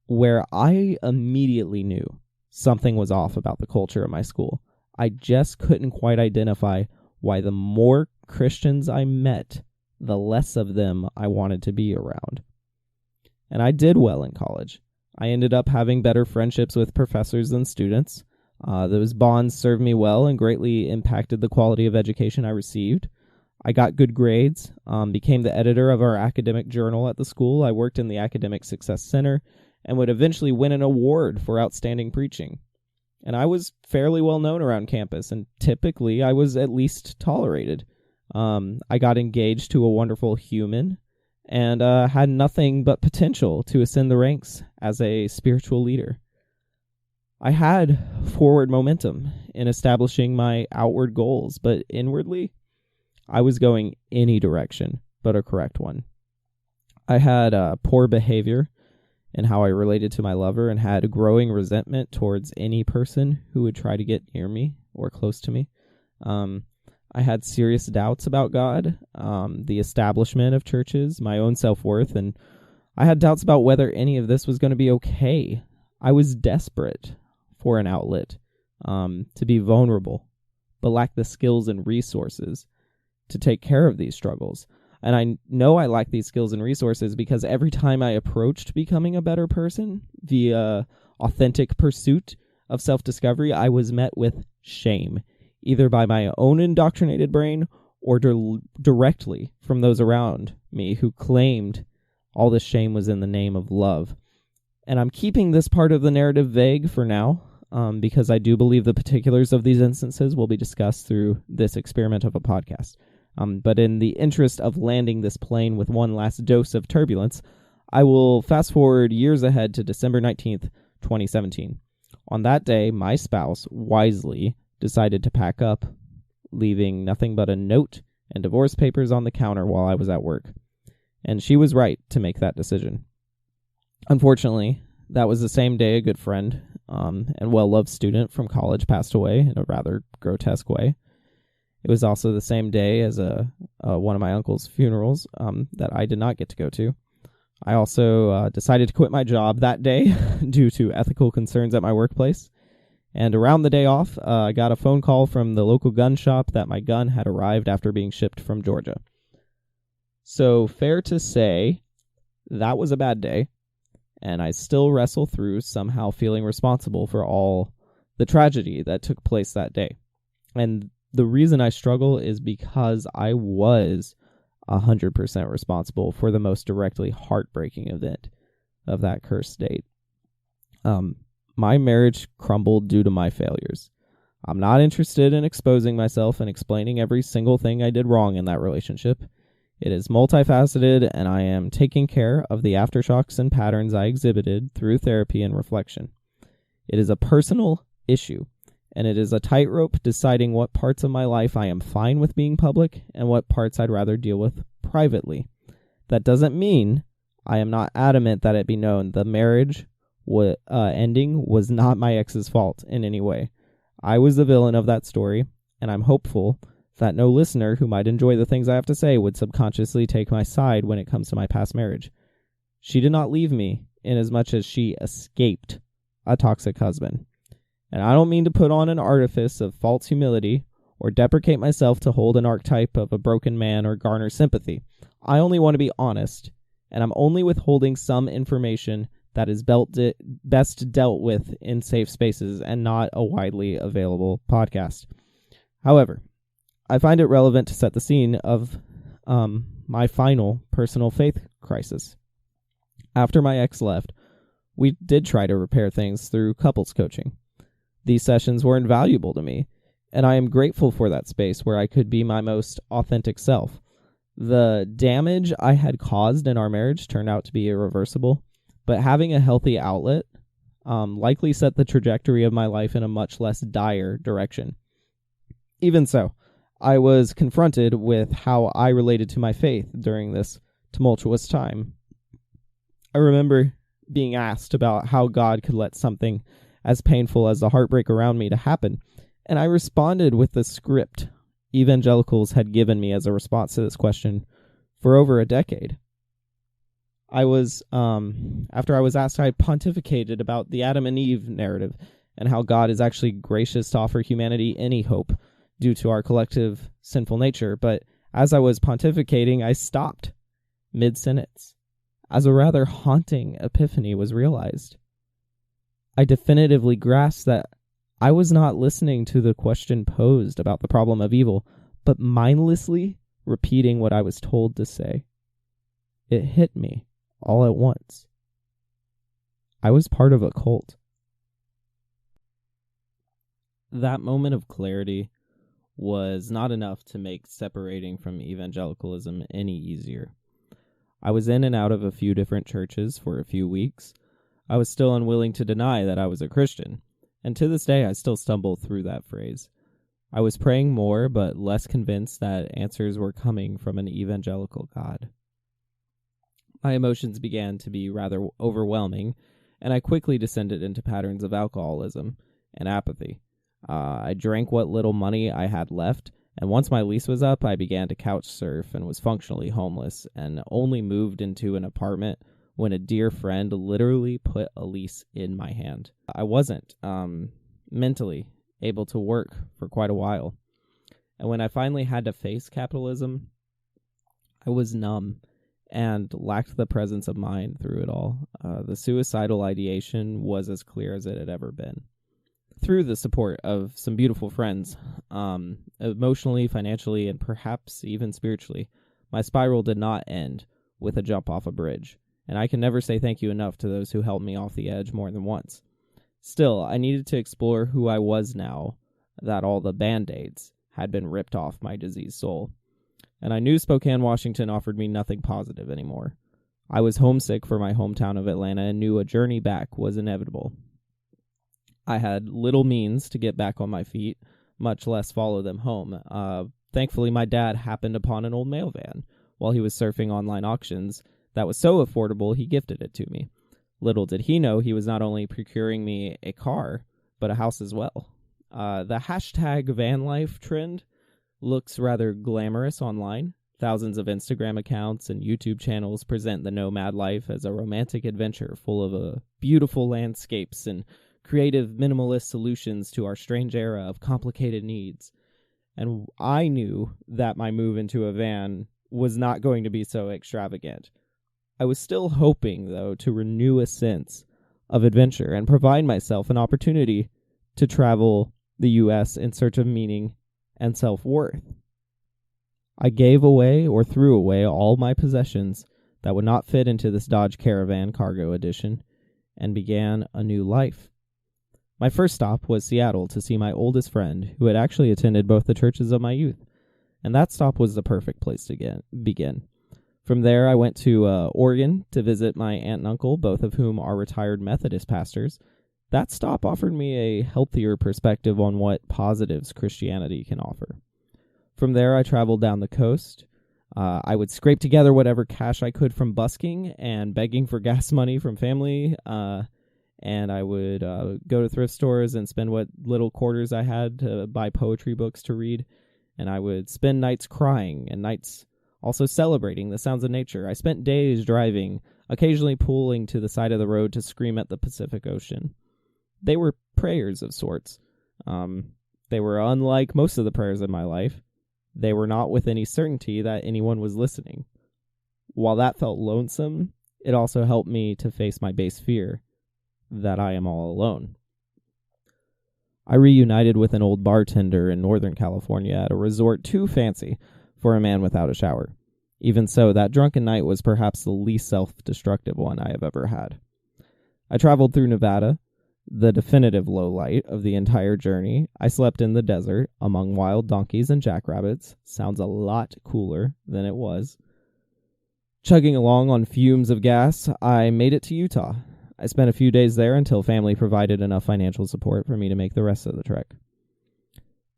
where I immediately knew something was off about the culture of my school. I just couldn't quite identify why the more Christians I met, the less of them I wanted to be around. And I did well in college. I ended up having better friendships with professors than students. Those bonds served me well and greatly impacted the quality of education I received. I got good grades, became the editor of our academic journal at the school. I worked in the Academic Success Center and would eventually win an award for outstanding preaching. And I was fairly well known around campus, and typically I was at least tolerated. I got engaged to a wonderful human and had nothing but potential to ascend the ranks as a spiritual leader. I had forward momentum in establishing my outward goals, but inwardly, I was going any direction but a correct one. I had poor behavior in how I related to my lover and had growing resentment towards any person who would try to get near me or close to me. I had serious doubts about God, the establishment of churches, my own self-worth, and I had doubts about whether any of this was going to be okay. I was desperate for an outlet, to be vulnerable, but lacked the skills and resources to take care of these struggles. And I know I lack these skills and resources because every time I approached becoming a better person via authentic pursuit of self-discovery, I was met with shame, either by my own indoctrinated brain or directly from those around me who claimed all this shame was in the name of love. And I'm keeping this part of the narrative vague for now, because I do believe the particulars of these instances will be discussed through this experiment of a podcast. But in the interest of landing this plane with one last dose of turbulence, I will fast forward years ahead to December 19th, 2017. On that day, my spouse wisely decided to pack up, leaving nothing but a note and divorce papers on the counter while I was at work. And she was right to make that decision. Unfortunately, that was the same day a good friend and well-loved student from college passed away in a rather grotesque way. It was also the same day as one of my uncle's funerals that I did not get to go to. I also decided to quit my job that day due to ethical concerns at my workplace. And around the day off, I got a phone call from the local gun shop that my gun had arrived after being shipped from Georgia. So fair to say, that was a bad day, and I still wrestle through somehow feeling responsible for all the tragedy that took place that day. And the reason I struggle is because I was 100% responsible for the most directly heartbreaking event of that cursed date. My marriage crumbled due to my failures. I'm not interested in exposing myself and explaining every single thing I did wrong in that relationship. It is multifaceted, and I am taking care of the aftershocks and patterns I exhibited through therapy and reflection. It is a personal issue, and it is a tightrope deciding what parts of my life I am fine with being public and what parts I'd rather deal with privately. That doesn't mean I am not adamant that it be known the marriage ending was not my ex's fault in any way. I was the villain of that story, and I'm hopeful that no listener who might enjoy the things I have to say would subconsciously take my side when it comes to my past marriage. She did not leave me in as much as she escaped a toxic husband. And I don't mean to put on an artifice of false humility or deprecate myself to hold an archetype of a broken man or garner sympathy. I only want to be honest, and I'm only withholding some information that is best dealt with in safe spaces and not a widely available podcast. However, I find it relevant to set the scene of my final personal faith crisis. After my ex left, we did try to repair things through couples coaching. These sessions were invaluable to me, and I am grateful for that space where I could be my most authentic self. The damage I had caused in our marriage turned out to be irreversible, but having a healthy outlet likely set the trajectory of my life in a much less dire direction. Even so, I was confronted with how I related to my faith during this tumultuous time. I remember being asked about how God could let something as painful as the heartbreak around me to happen, and I responded with the script evangelicals had given me as a response to this question for over a decade. After I was asked, I pontificated about the Adam and Eve narrative and how God is actually gracious to offer humanity any hope due to our collective sinful nature. But as I was pontificating, I stopped mid-sentence, as a rather haunting epiphany was realized. I definitively grasped that I was not listening to the question posed about the problem of evil, but mindlessly repeating what I was told to say. It hit me all at once. I was part of a cult. That moment of clarity was not enough to make separating from evangelicalism any easier. I was in and out of a few different churches for a few weeks. I was still unwilling to deny that I was a Christian, and to this day I still stumble through that phrase. I was praying more, but less convinced that answers were coming from an evangelical God. My emotions began to be rather overwhelming, and I quickly descended into patterns of alcoholism and apathy. I drank what little money I had left, and once my lease was up, I began to couch surf and was functionally homeless, and only moved into an apartment when a dear friend literally put a lease in my hand. I wasn't mentally able to work for quite a while, and when I finally had to face capitalism, I was numb and lacked the presence of mind through it all. The suicidal ideation was as clear as it had ever been. Through the support of some beautiful friends, emotionally, financially, and perhaps even spiritually, my spiral did not end with a jump off a bridge, and I can never say thank you enough to those who helped me off the edge more than once. Still, I needed to explore who I was now that all the Band-Aids had been ripped off my diseased soul, and I knew Spokane, Washington offered me nothing positive anymore. I was homesick for my hometown of Atlanta and knew a journey back was inevitable. I had little means to get back on my feet, much less follow them home. Thankfully, my dad happened upon an old mail van while he was surfing online auctions that was so affordable he gifted it to me. Little did he know he was not only procuring me a car, but a house as well. The hashtag van life trend looks rather glamorous online. Thousands of Instagram accounts and YouTube channels present the nomad life as a romantic adventure full of beautiful landscapes and creative minimalist solutions to our strange era of complicated needs. And I knew that my move into a van was not going to be so extravagant. I was still hoping, though, to renew a sense of adventure and provide myself an opportunity to travel the U.S. in search of meaning and self-worth. I gave away or threw away all my possessions that would not fit into this Dodge Caravan Cargo Edition and began a new life. My first stop was Seattle to see my oldest friend, who had actually attended both the churches of my youth, and that stop was the perfect place to begin. From there, I went to Oregon to visit my aunt and uncle, both of whom are retired Methodist pastors. That stop offered me a healthier perspective on what positives Christianity can offer. From there, I traveled down the coast. I would scrape together whatever cash I could from busking and begging for gas money from family, and I would go to thrift stores and spend what little quarters I had to buy poetry books to read, and I would spend nights crying and nights also celebrating the sounds of nature. I spent days driving, occasionally pulling to the side of the road to scream at the Pacific Ocean. They were prayers of sorts. They were unlike most of the prayers in my life. They were not with any certainty that anyone was listening. While that felt lonesome, it also helped me to face my base fear that I am all alone. I reunited with an old bartender in Northern California at a resort too fancy for a man without a shower. Even so, that drunken night was perhaps the least self-destructive one I have ever had. I traveled through Nevada, The definitive lowlight of the entire journey, I slept in the desert among wild donkeys and jackrabbits. Sounds a lot cooler than it was. Chugging along on fumes of gas, I made it to Utah. I spent a few days there until family provided enough financial support for me to make the rest of the trek.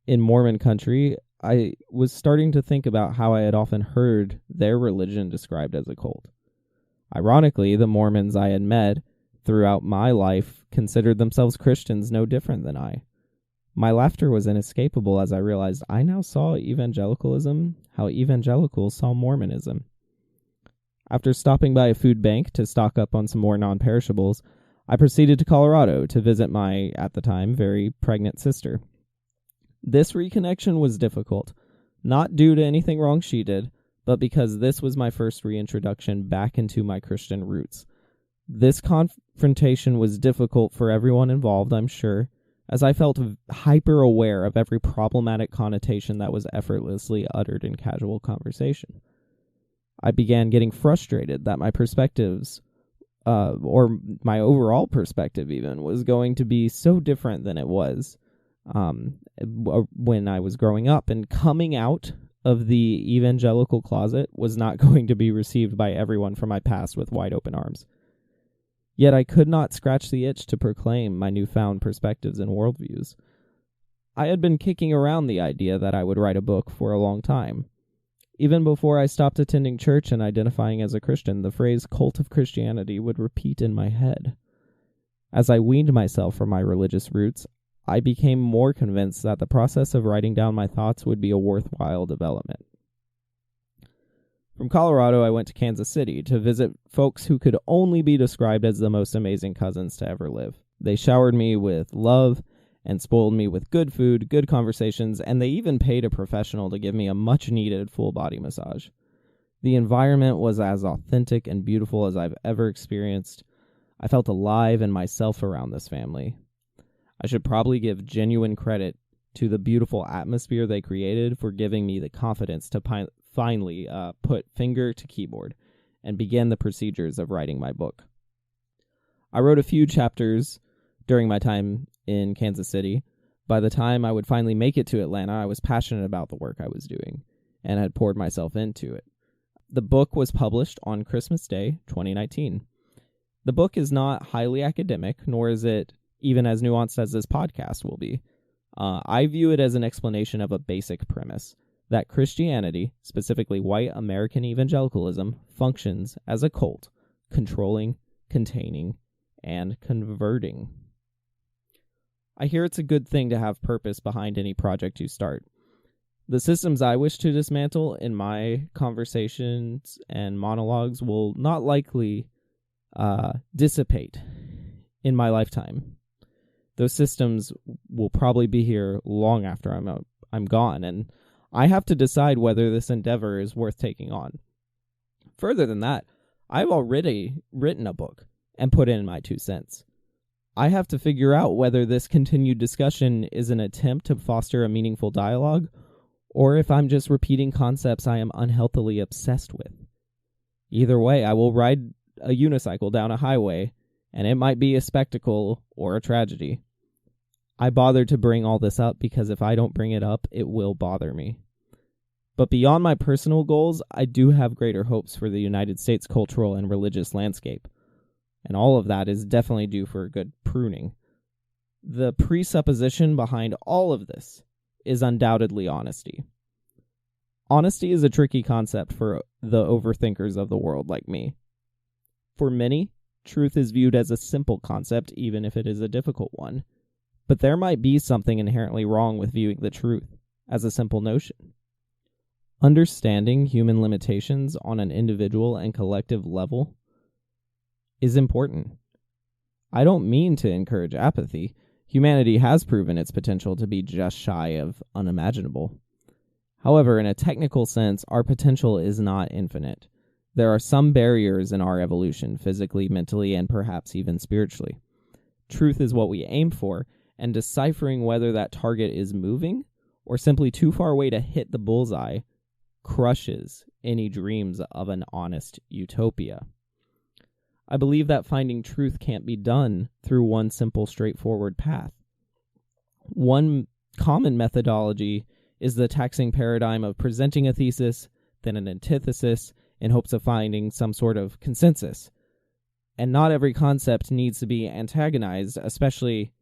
In Mormon country, I was starting to think about how I had often heard their religion described as a cult. Ironically, the Mormons I had met throughout my life considered themselves Christians no different than I. My laughter was inescapable as I realized I now saw evangelicalism how evangelicals saw Mormonism. After stopping by a food bank to stock up on some more non-perishables, I proceeded to Colorado to visit my, at the time, very pregnant sister. This reconnection was difficult, not due to anything wrong she did, but because this was my first reintroduction back into my Christian roots. This confrontation was difficult for everyone involved, I'm sure, as I felt hyper aware of every problematic connotation that was effortlessly uttered in casual conversation. I began getting frustrated that my perspectives, or my overall perspective even, was going to be so different than it was when I was growing up, and coming out of the evangelical closet was not going to be received by everyone from my past with wide open arms. Yet I could not scratch the itch to proclaim my newfound perspectives and worldviews. I had been kicking around the idea that I would write a book for a long time. Even before I stopped attending church and identifying as a Christian, the phrase cult of Christianity would repeat in my head. As I weaned myself from my religious roots, I became more convinced that the process of writing down my thoughts would be a worthwhile development. From Colorado, I went to Kansas City to visit folks who could only be described as the most amazing cousins to ever live. They showered me with love and spoiled me with good food, good conversations, and they even paid a professional to give me a much-needed full-body massage. The environment was as authentic and beautiful as I've ever experienced. I felt alive and myself around this family. I should probably give genuine credit to the beautiful atmosphere they created for giving me the confidence to finally put finger to keyboard and begin the procedures of writing my book. I wrote a few chapters during my time in Kansas City. By the time I would finally make it to Atlanta, I was passionate about the work I was doing and had poured myself into it. The book was published on Christmas Day, 2019. The book is not highly academic, nor is it even as nuanced as this podcast will be. I view it as an explanation of a basic premise, that Christianity, specifically white American evangelicalism, functions as a cult, controlling, containing, and converting. I hear it's a good thing to have purpose behind any project you start. The systems I wish to dismantle in my conversations and monologues will not likely dissipate in my lifetime. Those systems will probably be here long after I'm gone, and I have to decide whether this endeavor is worth taking on. Further than that, I've already written a book and put in my 2 cents. I have to figure out whether this continued discussion is an attempt to foster a meaningful dialogue, or if I'm just repeating concepts I am unhealthily obsessed with. Either way, I will ride a unicycle down a highway, and it might be a spectacle or a tragedy. I bothered to bring all this up because if I don't bring it up, it will bother me. But beyond my personal goals, I do have greater hopes for the United States cultural and religious landscape. And all of that is definitely due for a good pruning. The presupposition behind all of this is undoubtedly honesty. Honesty is a tricky concept for the overthinkers of the world like me. For many, truth is viewed as a simple concept, even if it is a difficult one. But there might be something inherently wrong with viewing the truth as a simple notion. Understanding human limitations on an individual and collective level is important. I don't mean to encourage apathy. Humanity has proven its potential to be just shy of unimaginable. However, in a technical sense, our potential is not infinite. There are some barriers in our evolution, physically, mentally, and perhaps even spiritually. Truth is what we aim for, and deciphering whether that target is moving or simply too far away to hit the bullseye crushes any dreams of an honest utopia. I believe that finding truth can't be done through one simple, straightforward path. One common methodology is the taxing paradigm of presenting a thesis, then an antithesis, in hopes of finding some sort of consensus. And not every concept needs to be antagonized, especially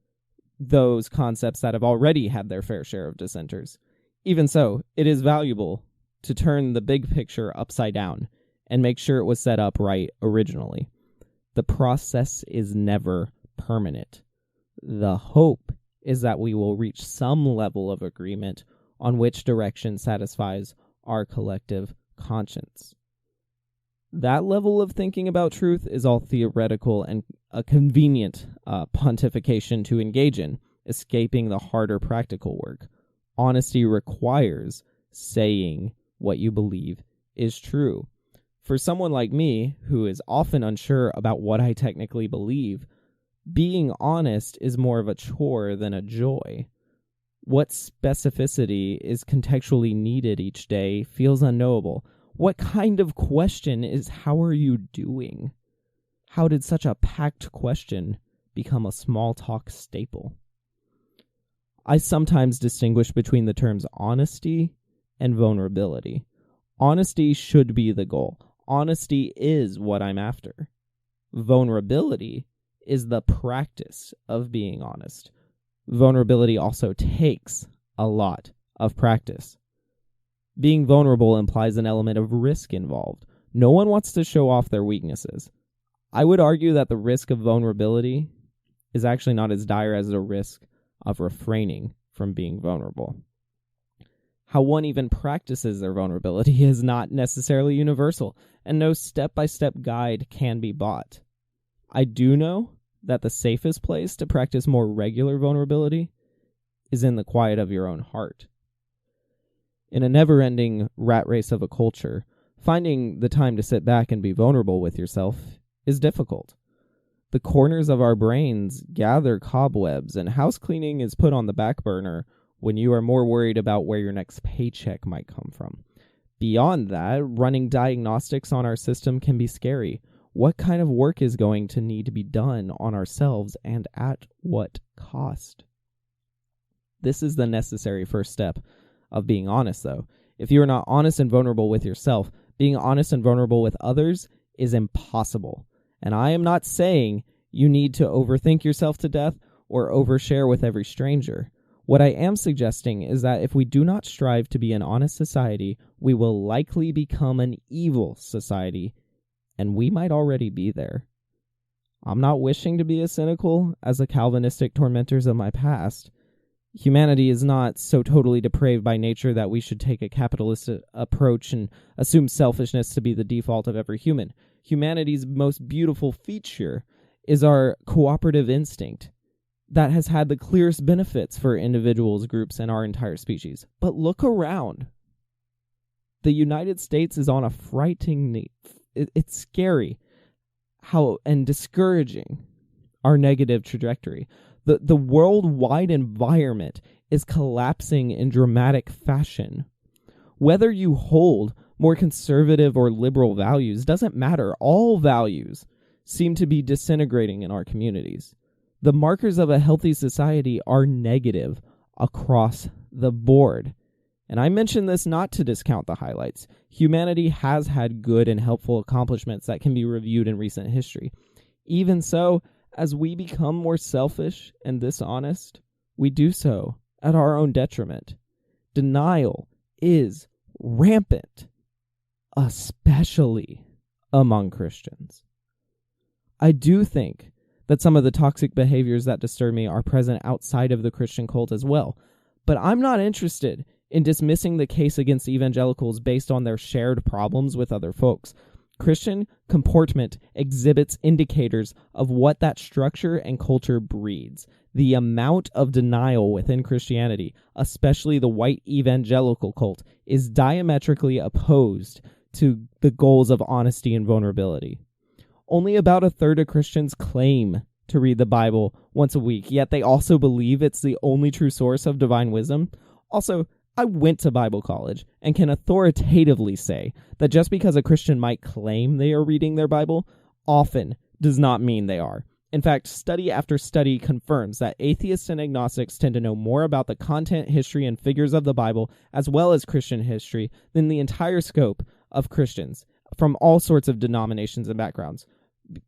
those concepts that have already had their fair share of dissenters. Even so, it is valuable to turn the big picture upside down and make sure it was set up right originally. The process is never permanent. The hope is that we will reach some level of agreement on which direction satisfies our collective conscience. That level of thinking about truth is all theoretical and a convenient pontification to engage in, escaping the harder practical work. Honesty requires saying what you believe is true. For someone like me, who is often unsure about what I technically believe, being honest is more of a chore than a joy. What specificity is contextually needed each day feels unknowable. What kind of question is "how are you doing"? How did such a packed question become a small talk staple? I sometimes distinguish between the terms honesty and vulnerability. Honesty should be the goal. Honesty is what I'm after. Vulnerability is the practice of being honest. Vulnerability also takes a lot of practice. Being vulnerable implies an element of risk involved. No one wants to show off their weaknesses. I would argue that the risk of vulnerability is actually not as dire as the risk of refraining from being vulnerable. How one even practices their vulnerability is not necessarily universal, and no step-by-step guide can be bought. I do know that the safest place to practice more regular vulnerability is in the quiet of your own heart. In a never-ending rat race of a culture, finding the time to sit back and be vulnerable with yourself is difficult. The corners of our brains gather cobwebs, and house cleaning is put on the back burner when you are more worried about where your next paycheck might come from. Beyond that, running diagnostics on our system can be scary. What kind of work is going to need to be done on ourselves, and at what cost? This is the necessary first step of being honest, though. If you are not honest and vulnerable with yourself, being honest and vulnerable with others is impossible. And I am not saying you need to overthink yourself to death or overshare with every stranger. What I am suggesting is that if we do not strive to be an honest society, we will likely become an evil society, and we might already be there. I'm not wishing to be as cynical as the Calvinistic tormentors of my past. Humanity is not so totally depraved by nature that we should take a capitalist approach and assume selfishness to be the default of every human. Humanity's most beautiful feature is our cooperative instinct that has had the clearest benefits for individuals, groups, and our entire species. But look around. The United States is on a frightening... It's scary how and discouraging our negative trajectory. The worldwide environment is collapsing in dramatic fashion. Whether you hold more conservative or liberal values doesn't matter. All values seem to be disintegrating in our communities. The markers of a healthy society are negative across the board. And I mention this not to discount the highlights. Humanity has had good and helpful accomplishments that can be reviewed in recent history. Even so, as we become more selfish and dishonest, we do so at our own detriment. Denial is rampant, especially among Christians. I do think that some of the toxic behaviors that disturb me are present outside of the Christian cult as well, but I'm not interested in dismissing the case against evangelicals based on their shared problems with other folks. Christian comportment exhibits indicators of what that structure and culture breeds. The amount of denial within Christianity, especially the white evangelical cult, is diametrically opposed to the goals of honesty and vulnerability. Only about a third of Christians claim to read the Bible once a week, yet they also believe it's the only true source of divine wisdom. Also, I went to Bible college and can authoritatively say that just because a Christian might claim they are reading their Bible, often does not mean they are. In fact, study after study confirms that atheists and agnostics tend to know more about the content, history, and figures of the Bible, as well as Christian history, than the entire scope of Christians from all sorts of denominations and backgrounds.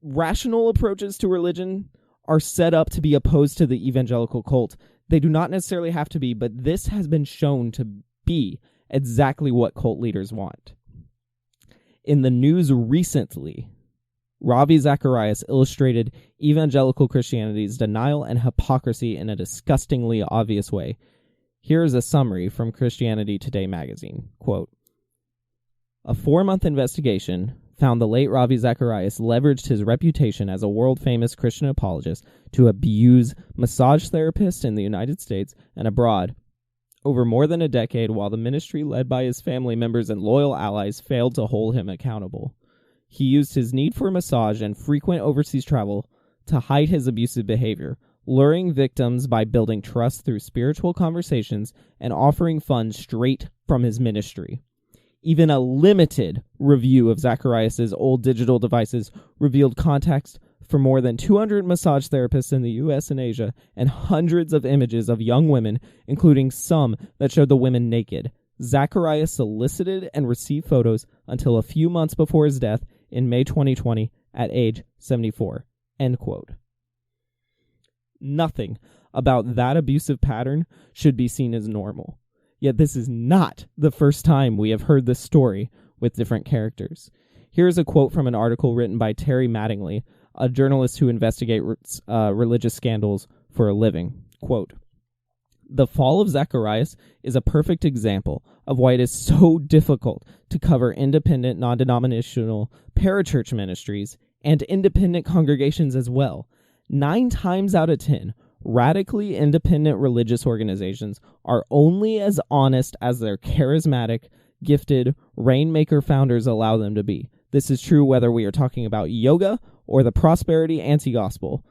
Rational approaches to religion are set up to be opposed to the evangelical cult. They do not necessarily have to be, but this has been shown to be exactly what cult leaders want. In the news recently, Ravi Zacharias illustrated evangelical Christianity's denial and hypocrisy in a disgustingly obvious way. Here is a summary from Christianity Today magazine. Quote, "A 4-month investigation found the late Ravi Zacharias leveraged his reputation as a world-famous Christian apologist to abuse massage therapists in the United States and abroad over more than a decade, while the ministry led by his family members and loyal allies failed to hold him accountable. He used his need for massage and frequent overseas travel to hide his abusive behavior, luring victims by building trust through spiritual conversations and offering funds straight from his ministry. Even a limited review of Zacharias' old digital devices revealed contacts for more than 200 massage therapists in the U.S. and Asia, and hundreds of images of young women, including some that showed the women naked. Zacharias solicited and received photos until a few months before his death in May 2020 at age 74." End quote. Nothing about that abusive pattern should be seen as normal. Yet this is not the first time we have heard this story with different characters. Here is a quote from an article written by Terry Mattingly, a journalist who investigates religious scandals for a living. Quote, "The fall of Zacharias is a perfect example of why it is so difficult to cover independent, non-denominational parachurch ministries and independent congregations as well. 9 times out of 10, radically independent religious organizations are only as honest as their charismatic, gifted, rainmaker founders allow them to be. This is true whether we are talking about yoga or the prosperity anti-gospel.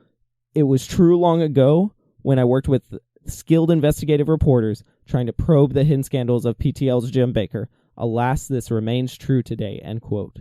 It was true long ago when I worked with skilled investigative reporters trying to probe the hidden scandals of PTL's Jim Bakker. Alas, this remains true today." End quote.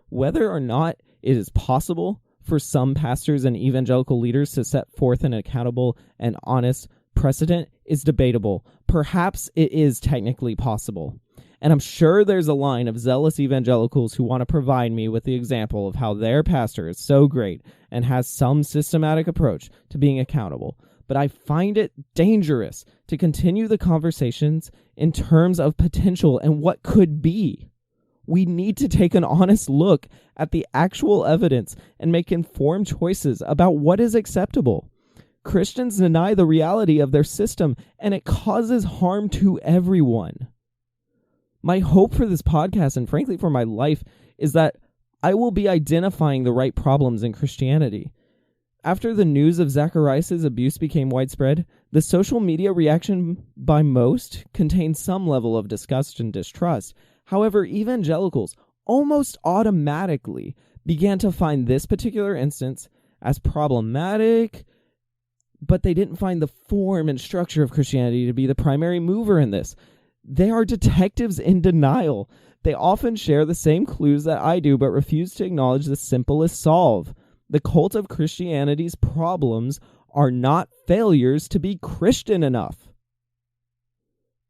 Whether or not it is possible for some pastors and evangelical leaders to set forth an accountable and honest precedent is debatable. Perhaps it is technically possible. And I'm sure there's a line of zealous evangelicals who want to provide me with the example of how their pastor is so great and has some systematic approach to being accountable. But I find it dangerous to continue the conversations in terms of potential and what could be. We need to take an honest look at the actual evidence and make informed choices about what is acceptable. Christians deny the reality of their system, and it causes harm to everyone. My hope for this podcast, and frankly for my life, is that I will be identifying the right problems in Christianity. After the news of Zacharias' abuse became widespread, the social media reaction by most contained some level of disgust and distrust. However, evangelicals almost automatically began to find this particular instance as problematic, but they didn't find the form and structure of Christianity to be the primary mover in this. They are detectives in denial. They often share the same clues that I do, but refuse to acknowledge the simplest solve. The cult of Christianity's problems are not failures to be Christian enough.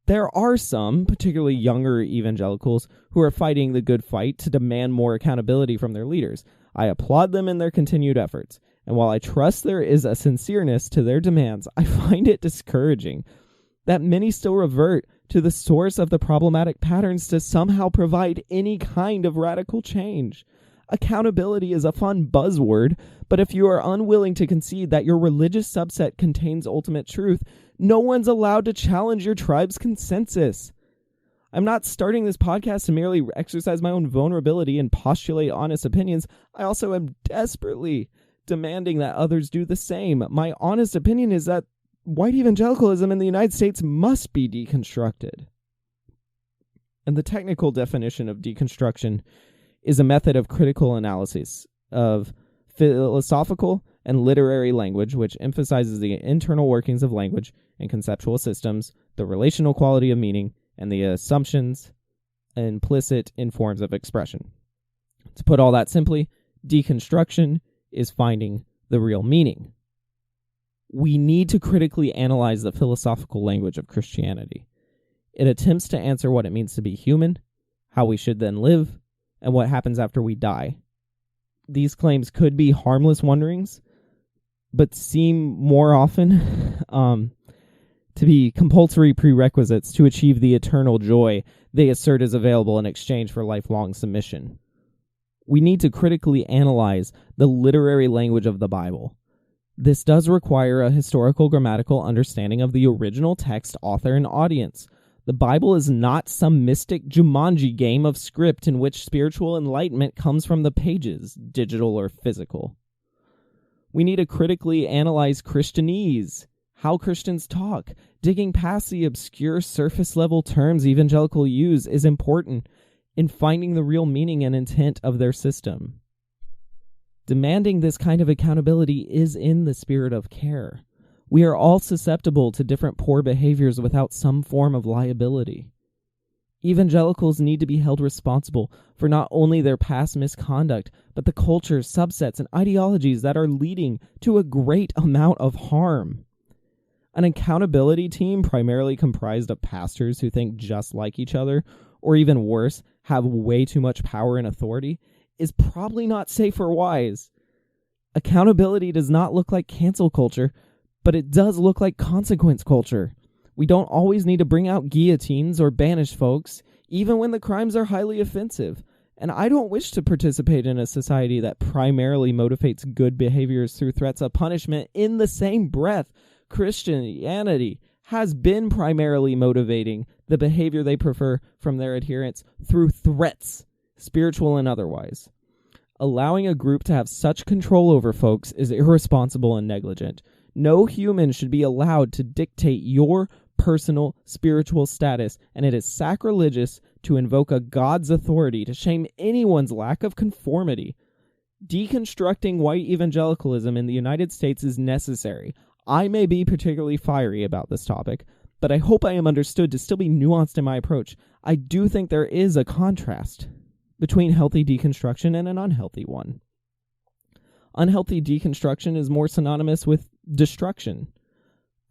There are some, particularly younger evangelicals, who are fighting the good fight to demand more accountability from their leaders. I applaud them in their continued efforts, and while I trust there is a sincereness to their demands, I find it discouraging that many still revert to the source of the problematic patterns to somehow provide any kind of radical change. Accountability is a fun buzzword, but if you are unwilling to concede that your religious subset contains ultimate truth, no one's allowed to challenge your tribe's consensus. I'm not starting this podcast to merely exercise my own vulnerability and postulate honest opinions. I also am desperately demanding that others do the same. My honest opinion is that white evangelicalism in the United States must be deconstructed. And the technical definition of deconstruction is a method of critical analysis of philosophical and literary language, which emphasizes the internal workings of language and conceptual systems, the relational quality of meaning, and the assumptions implicit in forms of expression. To put all that simply, Deconstruction is finding the real meaning. We need to critically analyze the philosophical language of Christianity. It attempts to answer what it means to be human, how we should then live, and what happens after we die. These claims could be harmless wonderings, but seem more often to be compulsory prerequisites to achieve the eternal joy they assert is available in exchange for lifelong submission. We need to critically analyze the literary language of the Bible. This does require a historical grammatical understanding of the original text, author, and audience. The Bible is not some mystic Jumanji game of script in which spiritual enlightenment comes from the pages, digital or physical. We need to critically analyze Christianese, how Christians talk. Digging past the obscure surface-level terms evangelical use is important in finding the real meaning and intent of their system. Demanding this kind of accountability is in the spirit of care. We are all susceptible to different poor behaviors without some form of liability. Evangelicals need to be held responsible for not only their past misconduct, but the cultures, subsets, and ideologies that are leading to a great amount of harm. An accountability team primarily comprised of pastors who think just like each other, or even worse, have way too much power and authority, is probably not safe or wise. Accountability does not look like cancel culture, but it does look like consequence culture. We don't always need to bring out guillotines or banish folks, even when the crimes are highly offensive. And I don't wish to participate in a society that primarily motivates good behaviors through threats of punishment. In the same breath, Christianity has been primarily motivating the behavior they prefer from their adherents through threats, spiritual and otherwise. Allowing a group to have such control over folks is irresponsible and negligent. No human should be allowed to dictate your personal spiritual status, and it is sacrilegious to invoke a God's authority to shame anyone's lack of conformity. Deconstructing white evangelicalism in the United States is necessary. I may be particularly fiery about this topic, but I hope I am understood to still be nuanced in my approach. I do think there is a contrast between healthy deconstruction and an unhealthy one. Unhealthy deconstruction is more synonymous with destruction.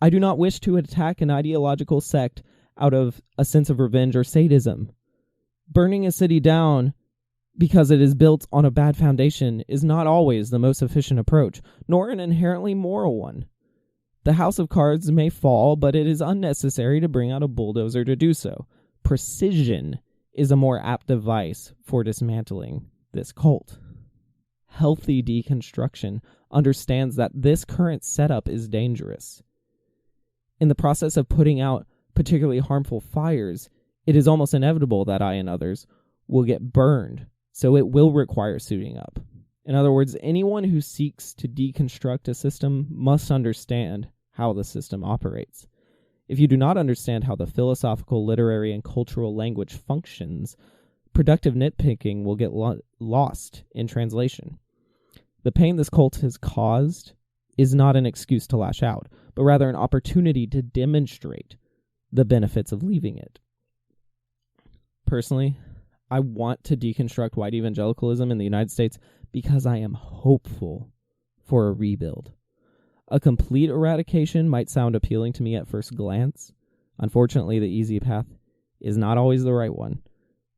I do not wish to attack an ideological sect out of a sense of revenge or sadism. Burning a city down because it is built on a bad foundation is not always the most efficient approach, nor an inherently moral one. The house of cards may fall, but it is unnecessary to bring out a bulldozer to do so. Precision is a more apt device for dismantling this cult. Healthy deconstruction understands that this current setup is dangerous. In the process of putting out particularly harmful fires, it is almost inevitable that I and others will get burned, so it will require suiting up. In other words, anyone who seeks to deconstruct a system must understand how the system operates. If you do not understand how the philosophical, literary, and cultural language functions, productive nitpicking will get lost in translation. The pain this cult has caused is not an excuse to lash out, but rather an opportunity to demonstrate the benefits of leaving it. Personally, I want to deconstruct white evangelicalism in the United States because I am hopeful for a rebuild. A complete eradication might sound appealing to me at first glance. Unfortunately, the easy path is not always the right one.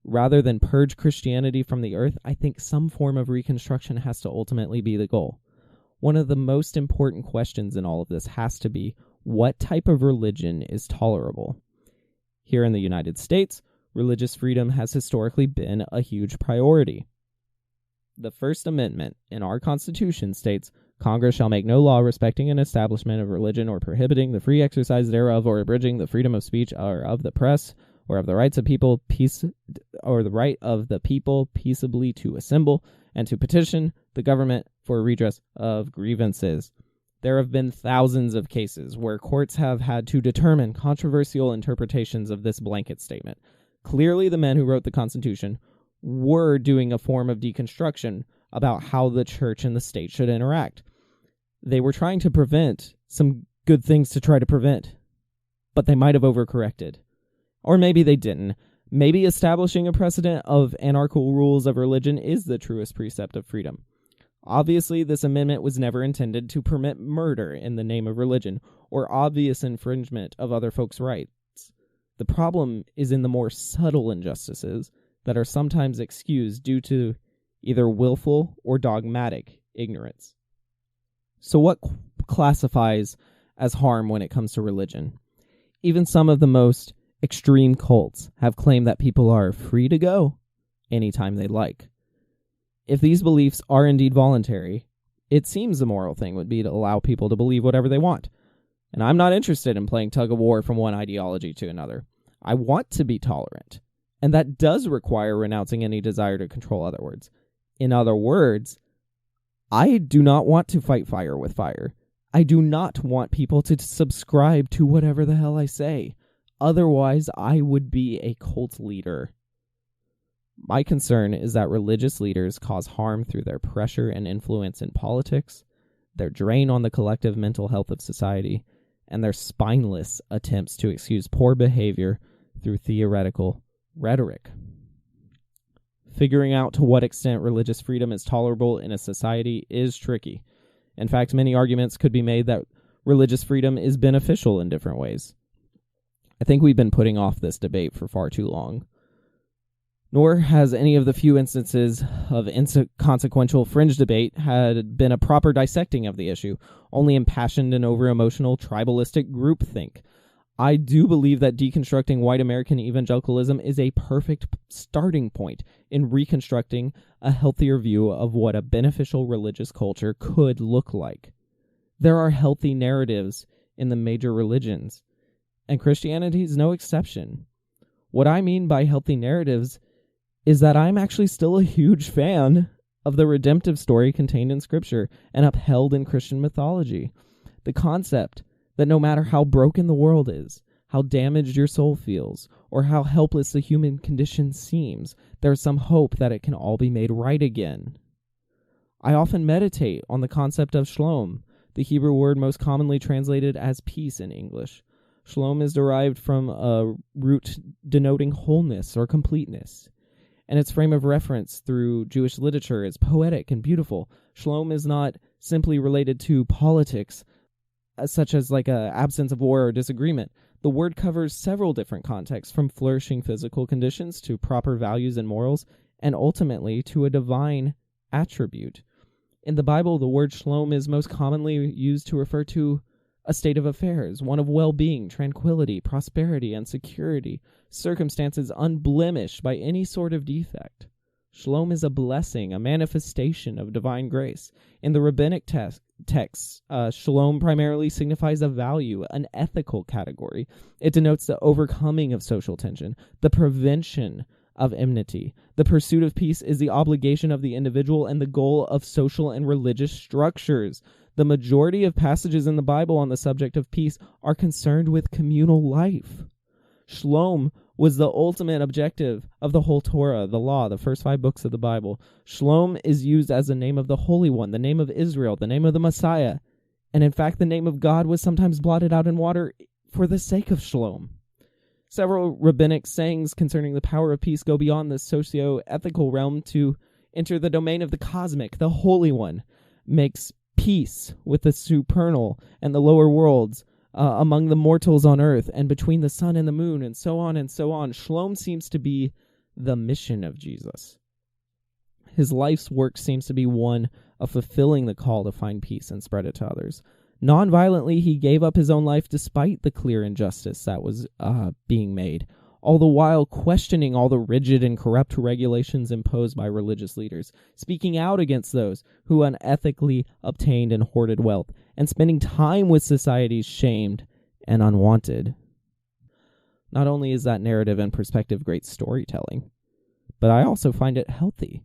Rather than purge Christianity from the earth, I think some form of reconstruction has to ultimately be the goal. One of the most important questions in all of this has to be, what type of religion is tolerable? Here in the United States, religious freedom has historically been a huge priority. The First Amendment in our Constitution states, Congress shall make no law respecting an establishment of religion or prohibiting the free exercise thereof or abridging the freedom of speech or of the press or of the rights of people the right of the people peaceably to assemble and to petition the government for redress of grievances. There have been thousands of cases where courts have had to determine controversial interpretations of this blanket statement. Clearly, the men who wrote the Constitution were doing a form of deconstruction about how the church and the state should interact. They were trying to prevent some good things to try to prevent, but they might have overcorrected. Or maybe they didn't. Maybe establishing a precedent of anarchical rules of religion is the truest precept of freedom. Obviously, this amendment was never intended to permit murder in the name of religion or obvious infringement of other folks' rights. The problem is in the more subtle injustices that are sometimes excused due to either willful or dogmatic ignorance. So what classifies as harm when it comes to religion? Even some of the most extreme cults have claimed that people are free to go anytime they like. If these beliefs are indeed voluntary, it seems the moral thing would be to allow people to believe whatever they want. And I'm not interested in playing tug of war from one ideology to another. I want to be tolerant, and that does require renouncing any desire to control other words. In other words, I do not want to fight fire with fire. I do not want people to subscribe to whatever the hell I say. Otherwise, I would be a cult leader. My concern is that religious leaders cause harm through their pressure and influence in politics, their drain on the collective mental health of society, and their spineless attempts to excuse poor behavior through theoretical rhetoric. Figuring out to what extent religious freedom is tolerable in a society is tricky. In fact, many arguments could be made that religious freedom is beneficial in different ways. I think we've been putting off this debate for far too long. Nor has any of the few instances of inconsequential fringe debate had been a proper dissecting of the issue, only impassioned and over-emotional tribalistic groupthink. I do believe that deconstructing white American evangelicalism is a perfect starting point in reconstructing a healthier view of what a beneficial religious culture could look like. There are healthy narratives in the major religions, and Christianity is no exception. What I mean by healthy narratives is that I'm actually still a huge fan of the redemptive story contained in Scripture and upheld in Christian mythology. The concept that no matter how broken the world is, how damaged your soul feels, or how helpless the human condition seems, there's some hope that it can all be made right again. I often meditate on the concept of shalom, the Hebrew word most commonly translated as peace in English. Shalom is derived from a root denoting wholeness or completeness, and its frame of reference through Jewish literature is poetic and beautiful. Shalom is not simply related to politics, such as like an absence of war or disagreement. The word covers several different contexts, from flourishing physical conditions to proper values and morals, and ultimately to a divine attribute. In the Bible, the word shalom is most commonly used to refer to a state of affairs, one of well-being, tranquility, prosperity, and security, circumstances unblemished by any sort of defect. Shalom is a blessing, a manifestation of divine grace. In the rabbinic texts, shalom primarily signifies a value, an ethical category. It denotes the overcoming of social tension, the prevention of enmity. The pursuit of peace is the obligation of the individual and the goal of social and religious structures. The majority of passages in the Bible on the subject of peace are concerned with communal life. Shalom was the ultimate objective of the whole Torah, the law, the first 5 books of the Bible. Shalom is used as the name of the Holy One, the name of Israel, the name of the Messiah. And in fact, the name of God was sometimes blotted out in water for the sake of shalom. Several rabbinic sayings concerning the power of peace go beyond the socio-ethical realm to enter the domain of the cosmic. The Holy One makes peace with the supernal and the lower worlds, among the mortals on earth, and between the sun and the moon, and so on and so on. Shalom seems to be the mission of Jesus. His life's work seems to be one of fulfilling the call to find peace and spread it to others. Non-violently, he gave up his own life despite the clear injustice that was being made, all the while questioning all the rigid and corrupt regulations imposed by religious leaders, speaking out against those who unethically obtained and hoarded wealth, and spending time with societies shamed and unwanted. Not only is that narrative and perspective great storytelling, but I also find it healthy.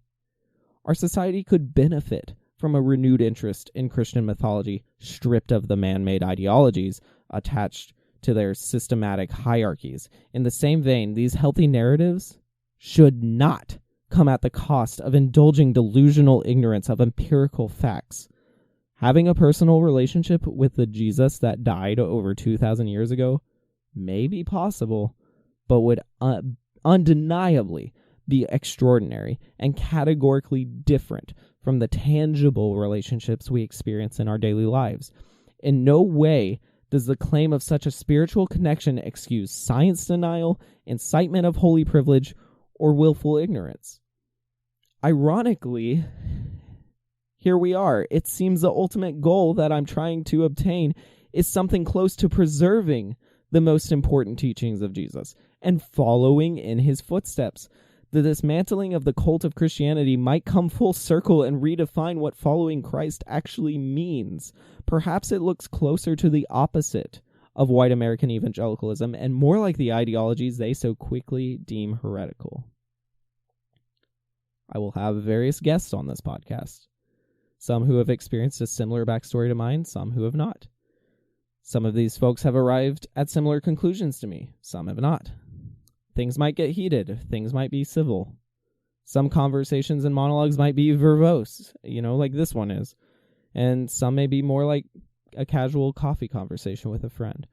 Our society could benefit from a renewed interest in Christian mythology, stripped of the man-made ideologies attached to their systematic hierarchies. In the same vein, these healthy narratives should not come at the cost of indulging delusional ignorance of empirical facts. Having a personal relationship with the Jesus that died over 2,000 years ago may be possible, but would undeniably be extraordinary and categorically different from the tangible relationships we experience in our daily lives. In no way does the claim of such a spiritual connection excuse science denial, incitement of holy privilege, or willful ignorance. Ironically, here we are. It seems the ultimate goal that I'm trying to obtain is something close to preserving the most important teachings of Jesus and following in his footsteps. The dismantling of the cult of Christianity might come full circle and redefine what following Christ actually means. Perhaps it looks closer to the opposite of white American evangelicalism and more like the ideologies they so quickly deem heretical. I will have various guests on this podcast. Some who have experienced a similar backstory to mine, some who have not. Some of these folks have arrived at similar conclusions to me, some have not. Things might get heated, things might be civil. Some conversations and monologues might be verbose, like this one is. And some may be more like a casual coffee conversation with a friend.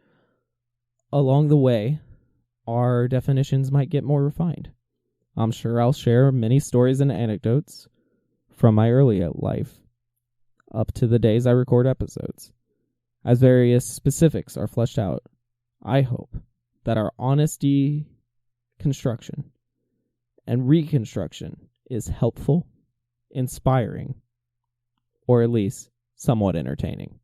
Along the way, our definitions might get more refined. I'm sure I'll share many stories and anecdotes from my early life up to the days I record episodes. As various specifics are fleshed out, I hope that our honesty construction and reconstruction is helpful, inspiring, or at least somewhat entertaining.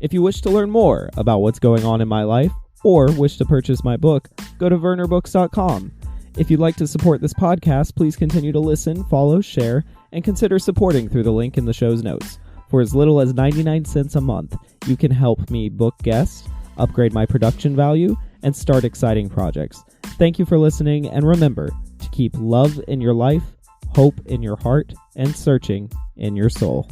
If you wish to learn more about what's going on in my life or wish to purchase my book, go to wernerbooks.com. If you'd like to support this podcast, please continue to listen, follow, share, and consider supporting through the link in the show's notes. For as little as 99 cents a month, you can help me book guests, upgrade my production value, and start exciting projects. Thank you for listening, and remember to keep love in your life, hope in your heart, and searching in your soul.